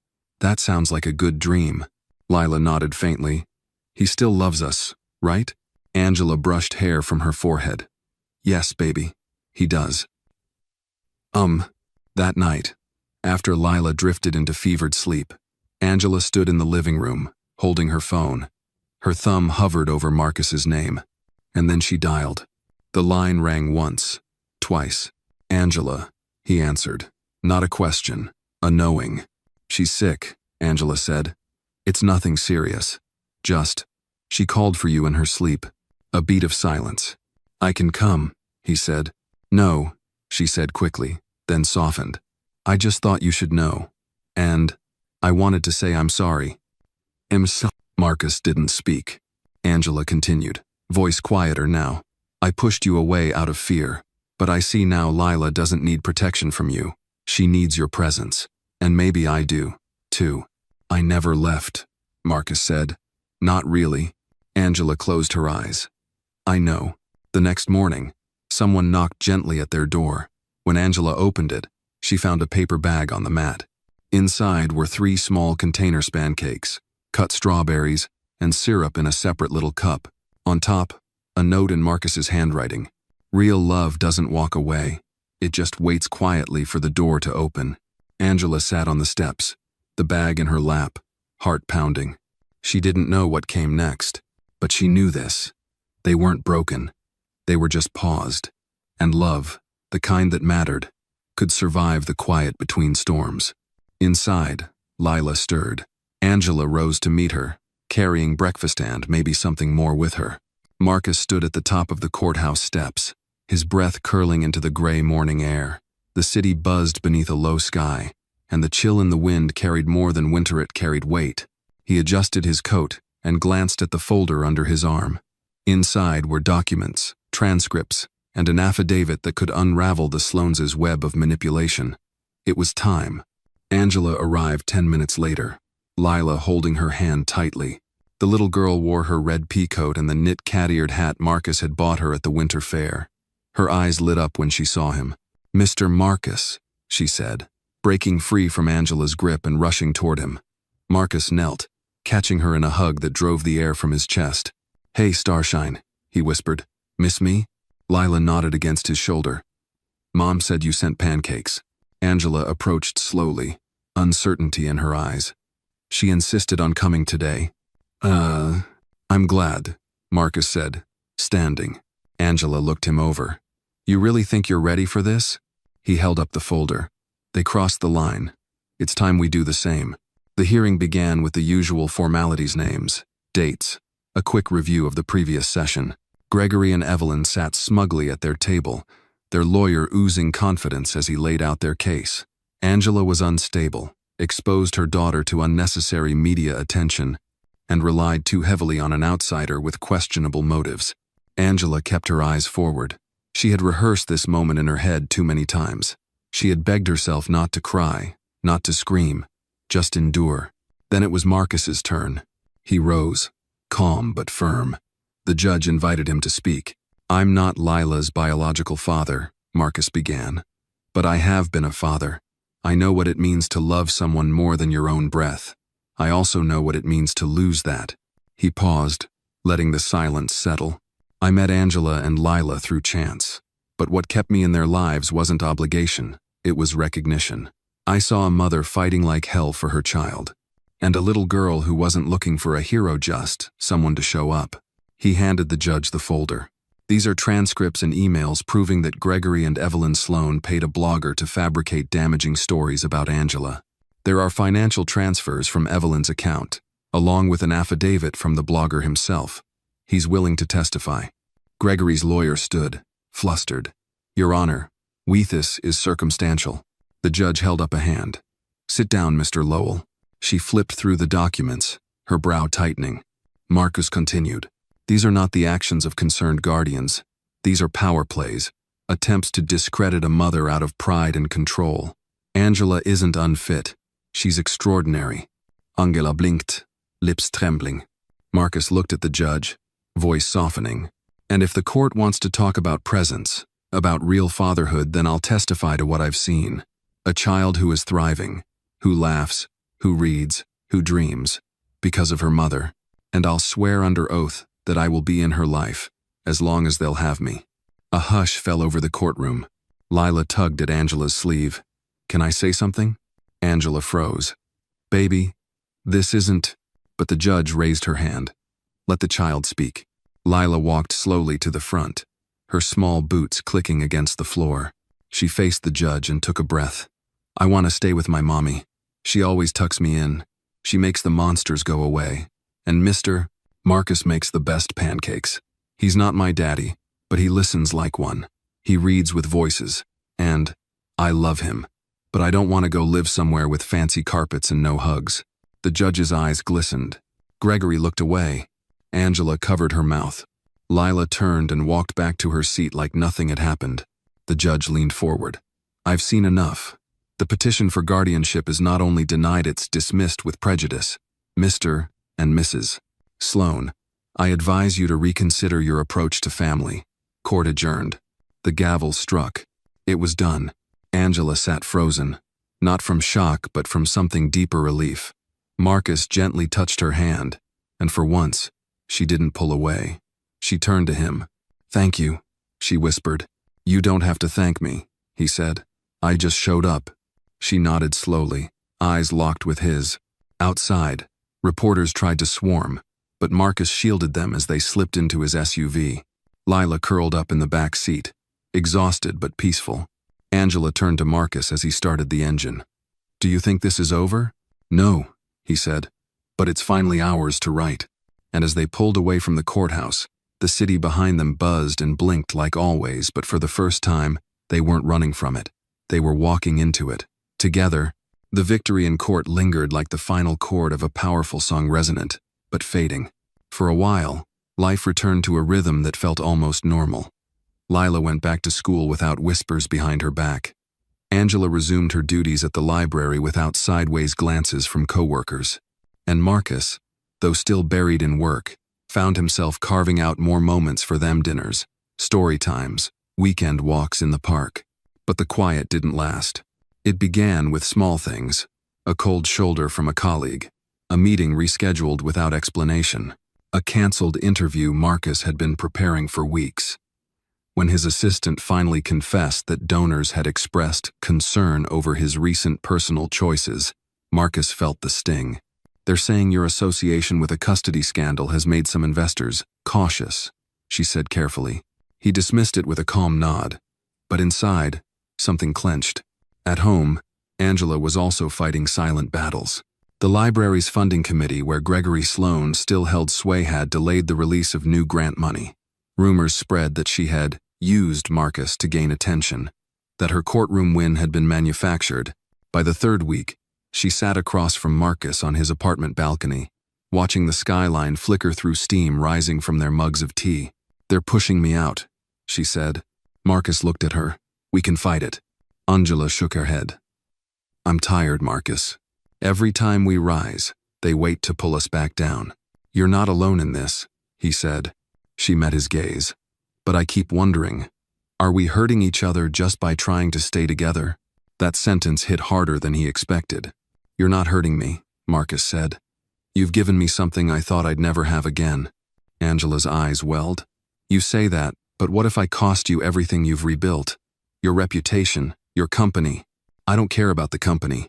That sounds like a good dream. Lila nodded faintly. He still loves us, right? Angela brushed hair from her forehead. Yes, baby, he does. That night, after Lila drifted into fevered sleep, Angela stood in the living room, holding her phone. Her thumb hovered over Marcus's name, and then she dialed. The line rang once, twice. Angela, he answered. Not a question, a knowing. She's sick, Angela said. It's nothing serious. Just, she called for you in her sleep. A beat of silence. I can come, he said. No, she said quickly, then softened. I just thought you should know. And I wanted to say I'm sorry. Marcus didn't speak. Angela continued, voice quieter now. I pushed you away out of fear, but I see now Lila doesn't need protection from you. She needs your presence. And maybe I do, too. I never left, Marcus said. Not really. Angela closed her eyes. I know. The next morning, someone knocked gently at their door. When Angela opened it, she found a paper bag on the mat. Inside were 3 small container pancakes, cut strawberries, and syrup in a separate little cup. On top, a note in Marcus's handwriting. Real love doesn't walk away. It just waits quietly for the door to open. Angela sat on the steps, the bag in her lap, heart pounding. She didn't know what came next, but she knew this. They weren't broken. They were just paused. And love, the kind that mattered, could survive the quiet between storms. Inside, Lila stirred. Angela rose to meet her, carrying breakfast and maybe something more with her. Marcus stood at the top of the courthouse steps, his breath curling into the gray morning air. The city buzzed beneath a low sky, and the chill in the wind carried more than winter, it carried weight. He adjusted his coat and glanced at the folder under his arm. Inside were documents, transcripts, and an affidavit that could unravel the Sloanes' web of manipulation. It was time. Angela arrived 10 minutes later, Lila holding her hand tightly. The little girl wore her red peacoat and the knit cat-eared hat Marcus had bought her at the winter fair. Her eyes lit up when she saw him. Mr. Marcus, she said, breaking free from Angela's grip and rushing toward him. Marcus knelt, catching her in a hug that drove the air from his chest. Hey, Starshine, he whispered. Miss me? Lila nodded against his shoulder. Mom said you sent pancakes. Angela approached slowly, uncertainty in her eyes. She insisted on coming today. I'm glad, Marcus said, standing. Angela looked him over. You really think you're ready for this? He held up the folder. They crossed the line. It's time we do the same. The hearing began with the usual formalities, names, dates, a quick review of the previous session. Gregory and Evelyn sat smugly at their table, their lawyer oozing confidence as he laid out their case. Angela was unstable, exposed her daughter to unnecessary media attention, and relied too heavily on an outsider with questionable motives. Angela kept her eyes forward. She had rehearsed this moment in her head too many times. She had begged herself not to cry, not to scream, just endure. Then it was Marcus's turn. He rose, calm but firm. The judge invited him to speak. I'm not Lila's biological father, Marcus began, but I have been a father. I know what it means to love someone more than your own breath. I also know what it means to lose that. He paused, letting the silence settle. I met Angela and Lila through chance, but what kept me in their lives wasn't obligation, it was recognition. I saw a mother fighting like hell for her child, and a little girl who wasn't looking for a hero, just someone to show up. He handed the judge the folder. These are transcripts and emails proving that Gregory and Evelyn Sloane paid a blogger to fabricate damaging stories about Angela. There are financial transfers from Evelyn's account, along with an affidavit from the blogger himself. He's willing to testify. Gregory's lawyer stood, flustered. Your Honor, this is circumstantial. The judge held up a hand. Sit down, Mr. Lowell. She flipped through the documents, her brow tightening. Marcus continued. These are not the actions of concerned guardians. These are power plays, attempts to discredit a mother out of pride and control. Angela isn't unfit. She's extraordinary. Angela blinked, lips trembling. Marcus looked at the judge, voice softening. And if the court wants to talk about presence, about real fatherhood, then I'll testify to what I've seen. A child who is thriving, who laughs, who reads, who dreams, because of her mother. And I'll swear under oath that I will be in her life, as long as they'll have me. A hush fell over the courtroom. Lila tugged at Angela's sleeve. Can I say something? Angela froze. Baby, this isn't… But the judge raised her hand. Let the child speak. Lila walked slowly to the front, her small boots clicking against the floor. She faced the judge and took a breath. I want to stay with my mommy. She always tucks me in. She makes the monsters go away. And Marcus makes the best pancakes. He's not my daddy, but he listens like one. He reads with voices. And I love him. But I don't want to go live somewhere with fancy carpets and no hugs. The judge's eyes glistened. Gregory looked away. Angela covered her mouth. Lila turned and walked back to her seat like nothing had happened. The judge leaned forward. I've seen enough. The petition for guardianship is not only denied, it's dismissed with prejudice. Mr. and Mrs. Sloan, I advise you to reconsider your approach to family. Court adjourned. The gavel struck. It was done. Angela sat frozen, not from shock but from something deeper relief. Marcus gently touched her hand, and for once, she didn't pull away. She turned to him. Thank you, she whispered. You don't have to thank me, he said. I just showed up. She nodded slowly, eyes locked with his. Outside, reporters tried to swarm, but Marcus shielded them as they slipped into his SUV. Lila curled up in the back seat, exhausted but peaceful. Angela turned to Marcus as he started the engine. Do you think this is over? No, he said, but it's finally ours to write. And as they pulled away from the courthouse, the city behind them buzzed and blinked like always, but for the first time, they weren't running from it. They were walking into it. Together, the victory in court lingered like the final chord of a powerful song, resonant, but fading. For a while, life returned to a rhythm that felt almost normal. Lila went back to school without whispers behind her back. Angela resumed her duties at the library without sideways glances from coworkers. And Marcus, though still buried in work, found himself carving out more moments for them: dinners, story times, weekend walks in the park. But the quiet didn't last. It began with small things: a cold shoulder from a colleague, a meeting rescheduled without explanation, a canceled interview Marcus had been preparing for weeks. When his assistant finally confessed that donors had expressed concern over his recent personal choices, Marcus felt the sting. They're saying your association with a custody scandal has made some investors cautious, she said carefully. He dismissed it with a calm nod, but inside, something clenched. At home, Angela was also fighting silent battles. The library's funding committee, where Gregory Sloan still held sway, had delayed the release of new grant money. Rumors spread that she had used Marcus to gain attention, that her courtroom win had been manufactured. By the third week, she sat across from Marcus on his apartment balcony, watching the skyline flicker through steam rising from their mugs of tea. They're pushing me out, she said. Marcus looked at her. We can fight it. Angela shook her head. I'm tired, Marcus. Every time we rise, they wait to pull us back down. You're not alone in this, he said. She met his gaze. But I keep wondering, are we hurting each other just by trying to stay together? That sentence hit harder than he expected. You're not hurting me, Marcus said. You've given me something I thought I'd never have again. Angela's eyes welled. You say that, but what if I cost you everything you've rebuilt? Your reputation, your company. I don't care about the company.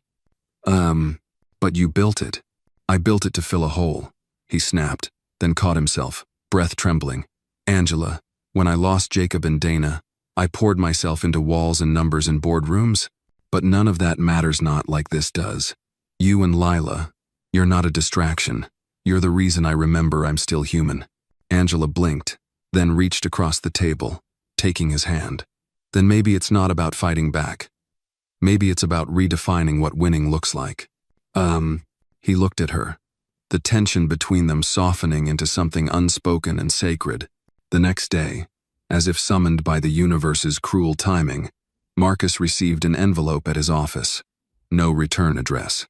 But you built it. I built it to fill a hole, he snapped, then caught himself, breath trembling. Angela, when I lost Jacob and Dana, I poured myself into walls and numbers in boardrooms, but none of that matters not like this does. You and Lila, you're not a distraction. You're the reason I remember I'm still human." Angela blinked, then reached across the table, taking his hand. "Then maybe it's not about fighting back. Maybe it's about redefining what winning looks like." He looked at her, the tension between them softening into something unspoken and sacred. The next day, as if summoned by the universe's cruel timing, Marcus received an envelope at his office. No return address.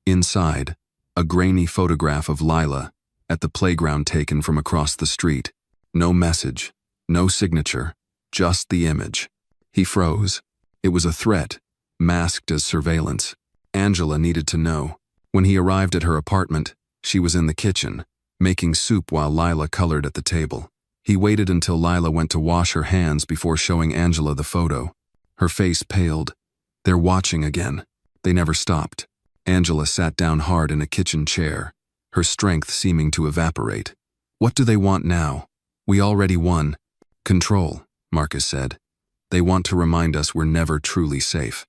Inside, a grainy photograph of Lila at the playground taken from across the street. No message, no signature, just the image. He froze. It was a threat, masked as surveillance. Angela needed to know. When he arrived at her apartment, she was in the kitchen, making soup while Lila colored at the table. He waited until Lila went to wash her hands before showing Angela the photo. Her face paled. They're watching again. They never stopped. Angela sat down hard in a kitchen chair, her strength seeming to evaporate. "What do they want now? We already won." "Control," Marcus said. "They want to remind us we're never truly safe."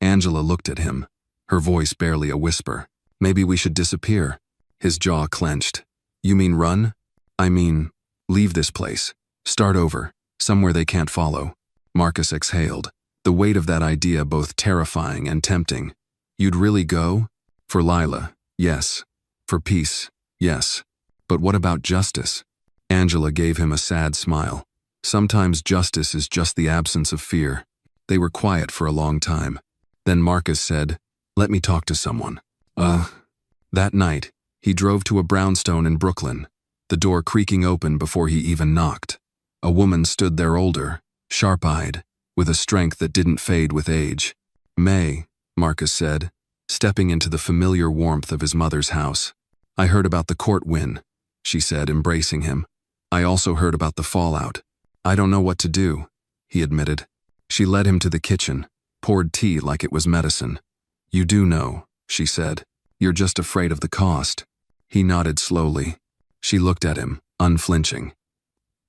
Angela looked at him, her voice barely a whisper. "Maybe we should disappear." His jaw clenched. "You mean run?" "I mean, leave this place. Start over, somewhere they can't follow." Marcus exhaled, the weight of that idea both terrifying and tempting. "You'd really go?" "For Lila, yes. For peace, yes. But what about justice?" Angela gave him a sad smile. "Sometimes justice is just the absence of fear." They were quiet for a long time. Then Marcus said, "Let me talk to someone." That night, he drove to a brownstone in Brooklyn, the door creaking open before he even knocked. A woman stood there, older, sharp-eyed, with a strength that didn't fade with age. "May," Marcus said, stepping into the familiar warmth of his mother's house. "I heard about the court win," she said, embracing him. "I also heard about the fallout. I don't know what to do," he admitted. She led him to the kitchen, poured tea like it was medicine. "You do know," she said. "You're just afraid of the cost." He nodded slowly. She looked at him, unflinching.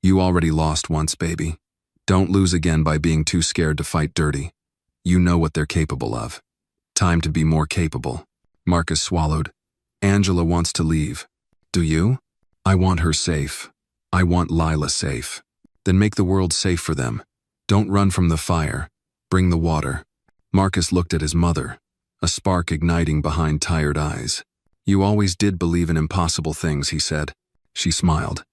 "You already lost once, baby. Don't lose again by being too scared to fight dirty. You know what they're capable of. Time to be more capable." Marcus swallowed. "Angela wants to leave." "Do you?" "I want her safe. I want Lila safe." "Then make the world safe for them. Don't run from the fire. Bring the water." Marcus looked at his mother, a spark igniting behind tired eyes. "You always did believe in impossible things," he said. She smiled.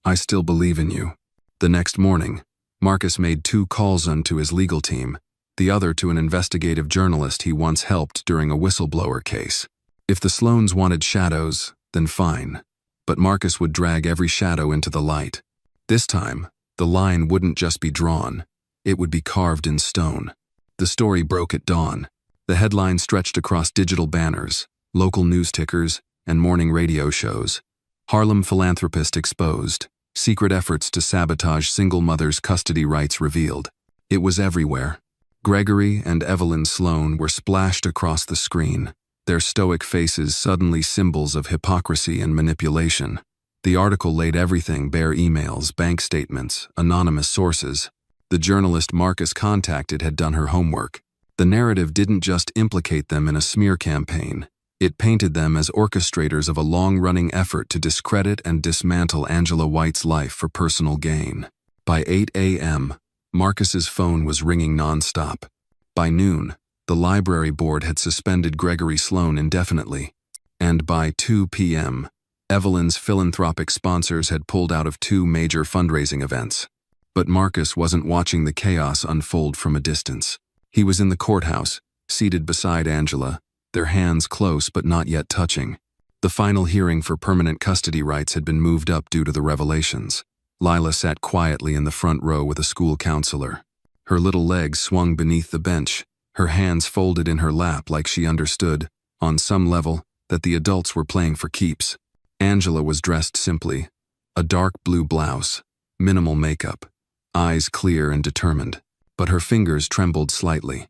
"I still believe in you." The next morning, Marcus made 2 calls unto his legal team, the other to an investigative journalist he once helped during a whistleblower case. If the Sloanes wanted shadows, then fine. But Marcus would drag every shadow into the light. This time, the line wouldn't just be drawn, it would be carved in stone. The story broke at dawn. The headline stretched across digital banners, local news tickers, and morning radio shows. "Harlem philanthropist exposed. Secret efforts to sabotage single mother's custody rights revealed." It was everywhere. Gregory and Evelyn Sloane were splashed across the screen, their stoic faces suddenly symbols of hypocrisy and manipulation. The article laid everything bare: emails, bank statements, anonymous sources. The journalist Marcus contacted had done her homework. The narrative didn't just implicate them in a smear campaign. It painted them as orchestrators of a long-running effort to discredit and dismantle Angela White's life for personal gain. By 8 a.m., Marcus's phone was ringing nonstop. By noon, the library board had suspended Gregory Sloane indefinitely. And by 2 p.m., Evelyn's philanthropic sponsors had pulled out of 2 major fundraising events. But Marcus wasn't watching the chaos unfold from a distance. He was in the courthouse, seated beside Angela, their hands close but not yet touching. The final hearing for permanent custody rights had been moved up due to the revelations. Lila sat quietly in the front row with a school counselor. Her little legs swung beneath the bench, her hands folded in her lap like she understood, on some level, that the adults were playing for keeps. Angela was dressed simply. A dark blue blouse, minimal makeup, eyes clear and determined, but her fingers trembled slightly.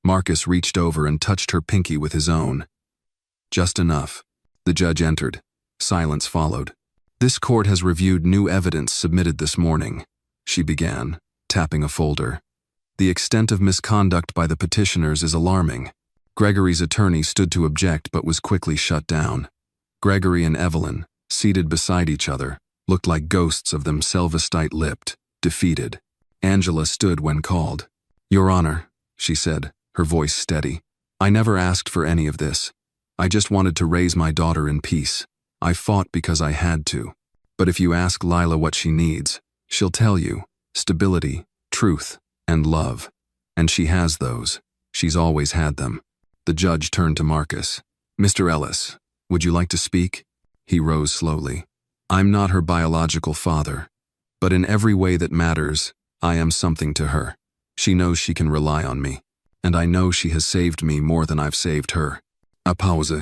Marcus reached over and touched her pinky with his own. "Just enough." The judge entered. Silence followed. "This court has reviewed new evidence submitted this morning," she began, tapping a folder. "The extent of misconduct by the petitioners is alarming." Gregory's attorney stood to object but was quickly shut down. "Gregory and Evelyn, seated beside each other, looked like ghosts of themselves tight-lipped, defeated. Angela stood when called. "Your Honor," she said, her voice steady. "I never asked for any of this. I just wanted to raise my daughter in peace. I fought because I had to. But if you ask Lila what she needs, she'll tell you stability, truth, and love. And she has those. She's always had them." The judge turned to Marcus. "Mr. Ellis, would you like to speak?" He rose slowly. "I'm not her biological father, but in every way that matters, I am something to her. She knows she can rely on me, and I know she has saved me more than I've saved her." A pause.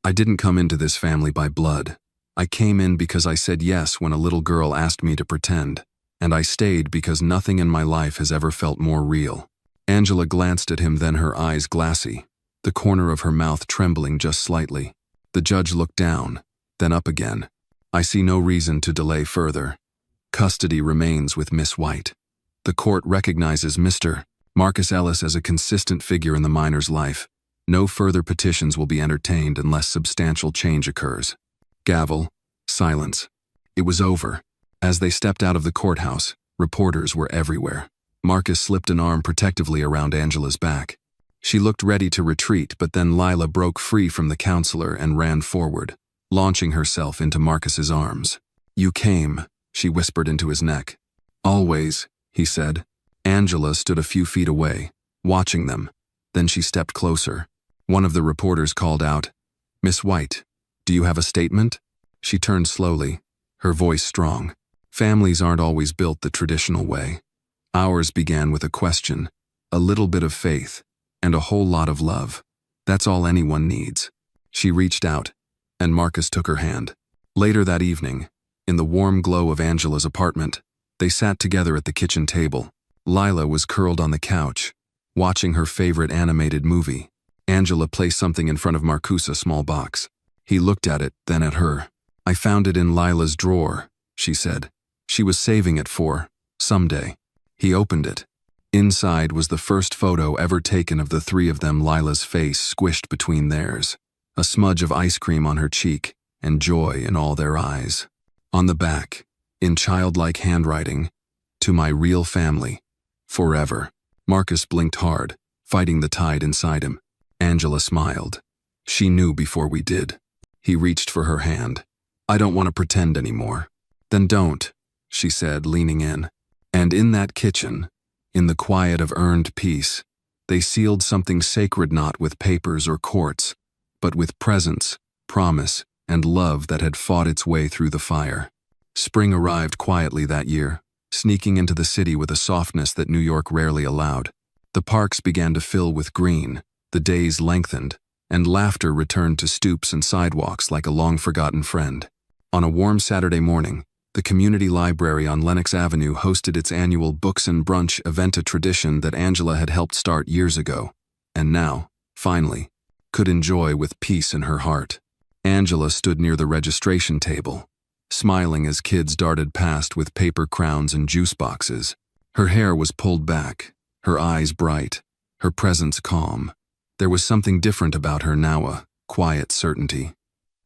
"I didn't come into this family by blood. I came in because I said yes when a little girl asked me to pretend, and I stayed because nothing in my life has ever felt more real." Angela glanced at him, then her eyes glassy, the corner of her mouth trembling just slightly. The judge looked down, then up again. "I see no reason to delay further. Custody remains with Miss White. The court recognizes Mr. Marcus Ellis as a consistent figure in the minor's life. No further petitions will be entertained unless substantial change occurs." Gavel. Silence. It was over. As they stepped out of the courthouse, reporters were everywhere. Marcus slipped an arm protectively around Angela's back. She looked ready to retreat, but then Lila broke free from the counselor and ran forward, launching herself into Marcus's arms. "You came," she whispered into his neck. "Always," he said. Angela stood a few feet away, watching them. Then she stepped closer. One of the reporters called out, "Miss White, do you have a statement?" She turned slowly, her voice strong. "Families aren't always built the traditional way. Ours began with a question, a little bit of faith, and a whole lot of love. That's all anyone needs." She reached out, and Marcus took her hand. Later that evening, in the warm glow of Angela's apartment, they sat together at the kitchen table. Lila was curled on the couch, watching her favorite animated movie. Angela placed something in front of Marcus, a small box. He looked at it, then at her. "I found it in Lila's drawer," she said. "She was saving it for someday." He opened it. Inside was the first photo ever taken of the three of them, Lila's face squished between theirs, a smudge of ice cream on her cheek, and joy in all their eyes. On the back, in childlike handwriting, "To my real family, forever." Marcus blinked hard, fighting the tide inside him. Angela smiled. "She knew before we did." He reached for her hand. "I don't want to pretend anymore." "Then don't," she said, leaning in. And in that kitchen, in the quiet of earned peace, they sealed something sacred, not with papers or courts, but with presence, promise, and love that had fought its way through the fire. Spring arrived quietly that year, sneaking into the city with a softness that New York rarely allowed. The parks began to fill with green, the days lengthened, and laughter returned to stoops and sidewalks like a long-forgotten friend. On a warm Saturday morning, the community library on Lenox Avenue hosted its annual Books and Brunch event, a tradition that Angela had helped start years ago, and now, finally, could enjoy with peace in her heart. Angela stood near the registration table, smiling as kids darted past with paper crowns and juice boxes. Her hair was pulled back, her eyes bright, her presence calm. There was something different about her now, a quiet certainty.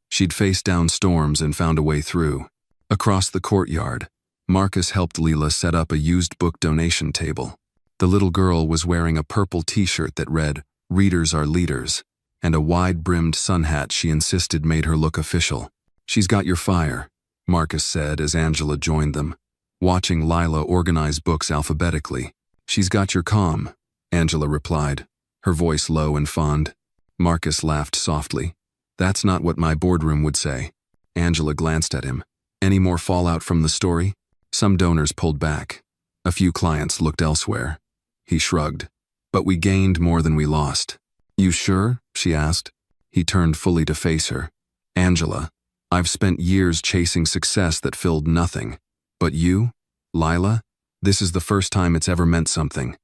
She'd faced down storms and found a way through. Across the courtyard, Marcus helped Lila set up a used book donation table. The little girl was wearing a purple t-shirt that read, "Readers are leaders," and a wide-brimmed sun hat she insisted made her look official. "She's got your fire," Marcus said as Angela joined them, watching Lila organize books alphabetically. "She's got your calm," Angela replied, her voice low and fond. Marcus laughed softly. "That's not what my boardroom would say." Angela glanced at him. "Any more fallout from the story?" Some donors pulled back. A few clients looked elsewhere. He shrugged. "But we gained more than we lost." "You sure?" she asked. He turned fully to face her. "Angela, I've spent years chasing success that filled nothing. But you, Lila, this is the first time it's ever meant something."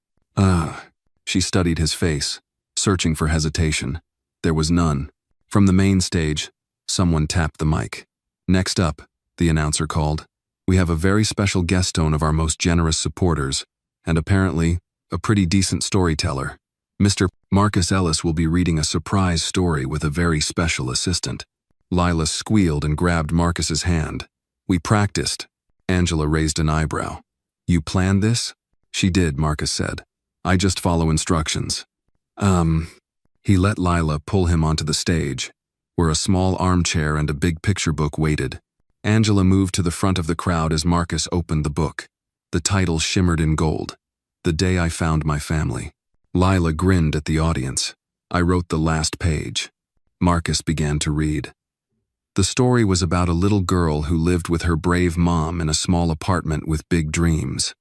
She studied his face, searching for hesitation. There was none. From the main stage, someone tapped the mic. "Next up," the announcer called, "we have a very special guest one of our most generous supporters, and apparently, a pretty decent storyteller. Mr. Marcus Ellis will be reading a surprise story with a very special assistant." Lila squealed and grabbed Marcus's hand. We practiced. Angela raised an eyebrow. You planned this? She did, Marcus said. I just follow instructions. He let Lila pull him onto the stage, where a small armchair and a big picture book waited. Angela moved to the front of the crowd as Marcus opened the book. The title shimmered in gold. The Day I Found My Family. Lila grinned at the audience. I wrote the last page. Marcus began to read. The story was about a little girl who lived with her brave mom in a small apartment with big dreams.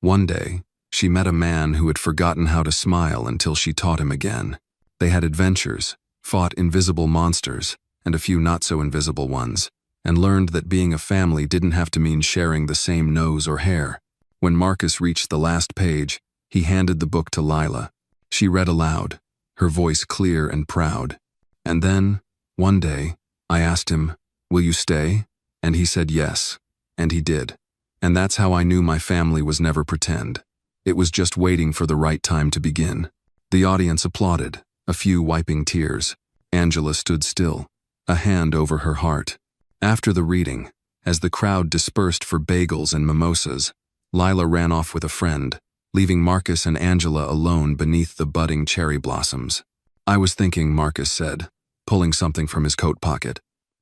One day, she met a man who had forgotten how to smile until she taught him again. They had adventures, fought invisible monsters, and a few not-so-invisible ones, and learned that being a family didn't have to mean sharing the same nose or hair. When Marcus reached the last page, he handed the book to Lila. She read aloud, her voice clear and proud. And then, one day, I asked him, "Will you stay?" And he said yes. And he did. And that's how I knew my family was never pretend. It was just waiting for the right time to begin. The audience applauded, a few wiping tears. Angela stood still, a hand over her heart. After the reading, as the crowd dispersed for bagels and mimosas, Lila ran off with a friend, leaving Marcus and Angela alone beneath the budding cherry blossoms. I was thinking, Marcus said, pulling something from his coat pocket.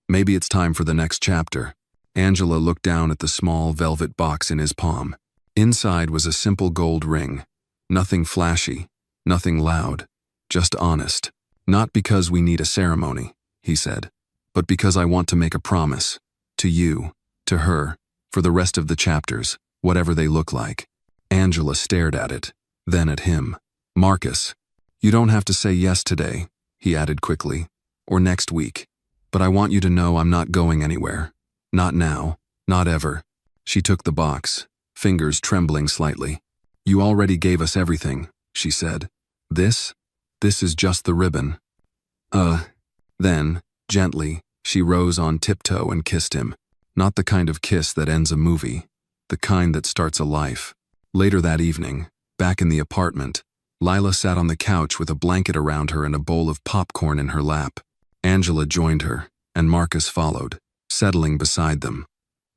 Maybe it's time for the next chapter. Angela looked down at the small velvet box in his palm. Inside was a simple gold ring. Nothing flashy, nothing loud, just honest. Not because we need a ceremony, he said, but because I want to make a promise. To you, to her, for the rest of the chapters, whatever they look like. Angela stared at it, then at him. Marcus, you don't have to say yes today, he added quickly, or next week. But I want you to know I'm not going anywhere. Not now, not ever. She took the box, fingers trembling slightly. You already gave us everything, she said. This is just the ribbon. Then, gently, she rose on tiptoe and kissed him. Not the kind of kiss that ends a movie, the kind that starts a life. Later that evening, back in the apartment, Lila sat on the couch with a blanket around her and a bowl of popcorn in her lap. Angela joined her, and Marcus followed, settling beside them.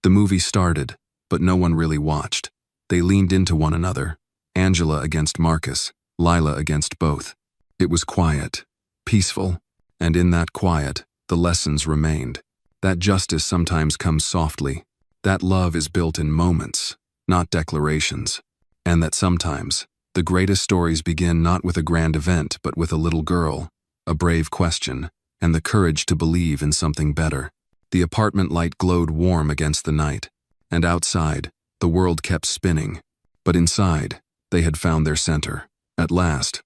The movie started, but no one really watched. They leaned into one another, Angela against Marcus, Lila against both. It was quiet, peaceful, and in that quiet, the lessons remained. That justice sometimes comes softly, that love is built in moments, not declarations, and that sometimes, the greatest stories begin not with a grand event but with a little girl, a brave question, and the courage to believe in something better. The apartment light glowed warm against the night, and outside, the world kept spinning. But inside, they had found their center. At last,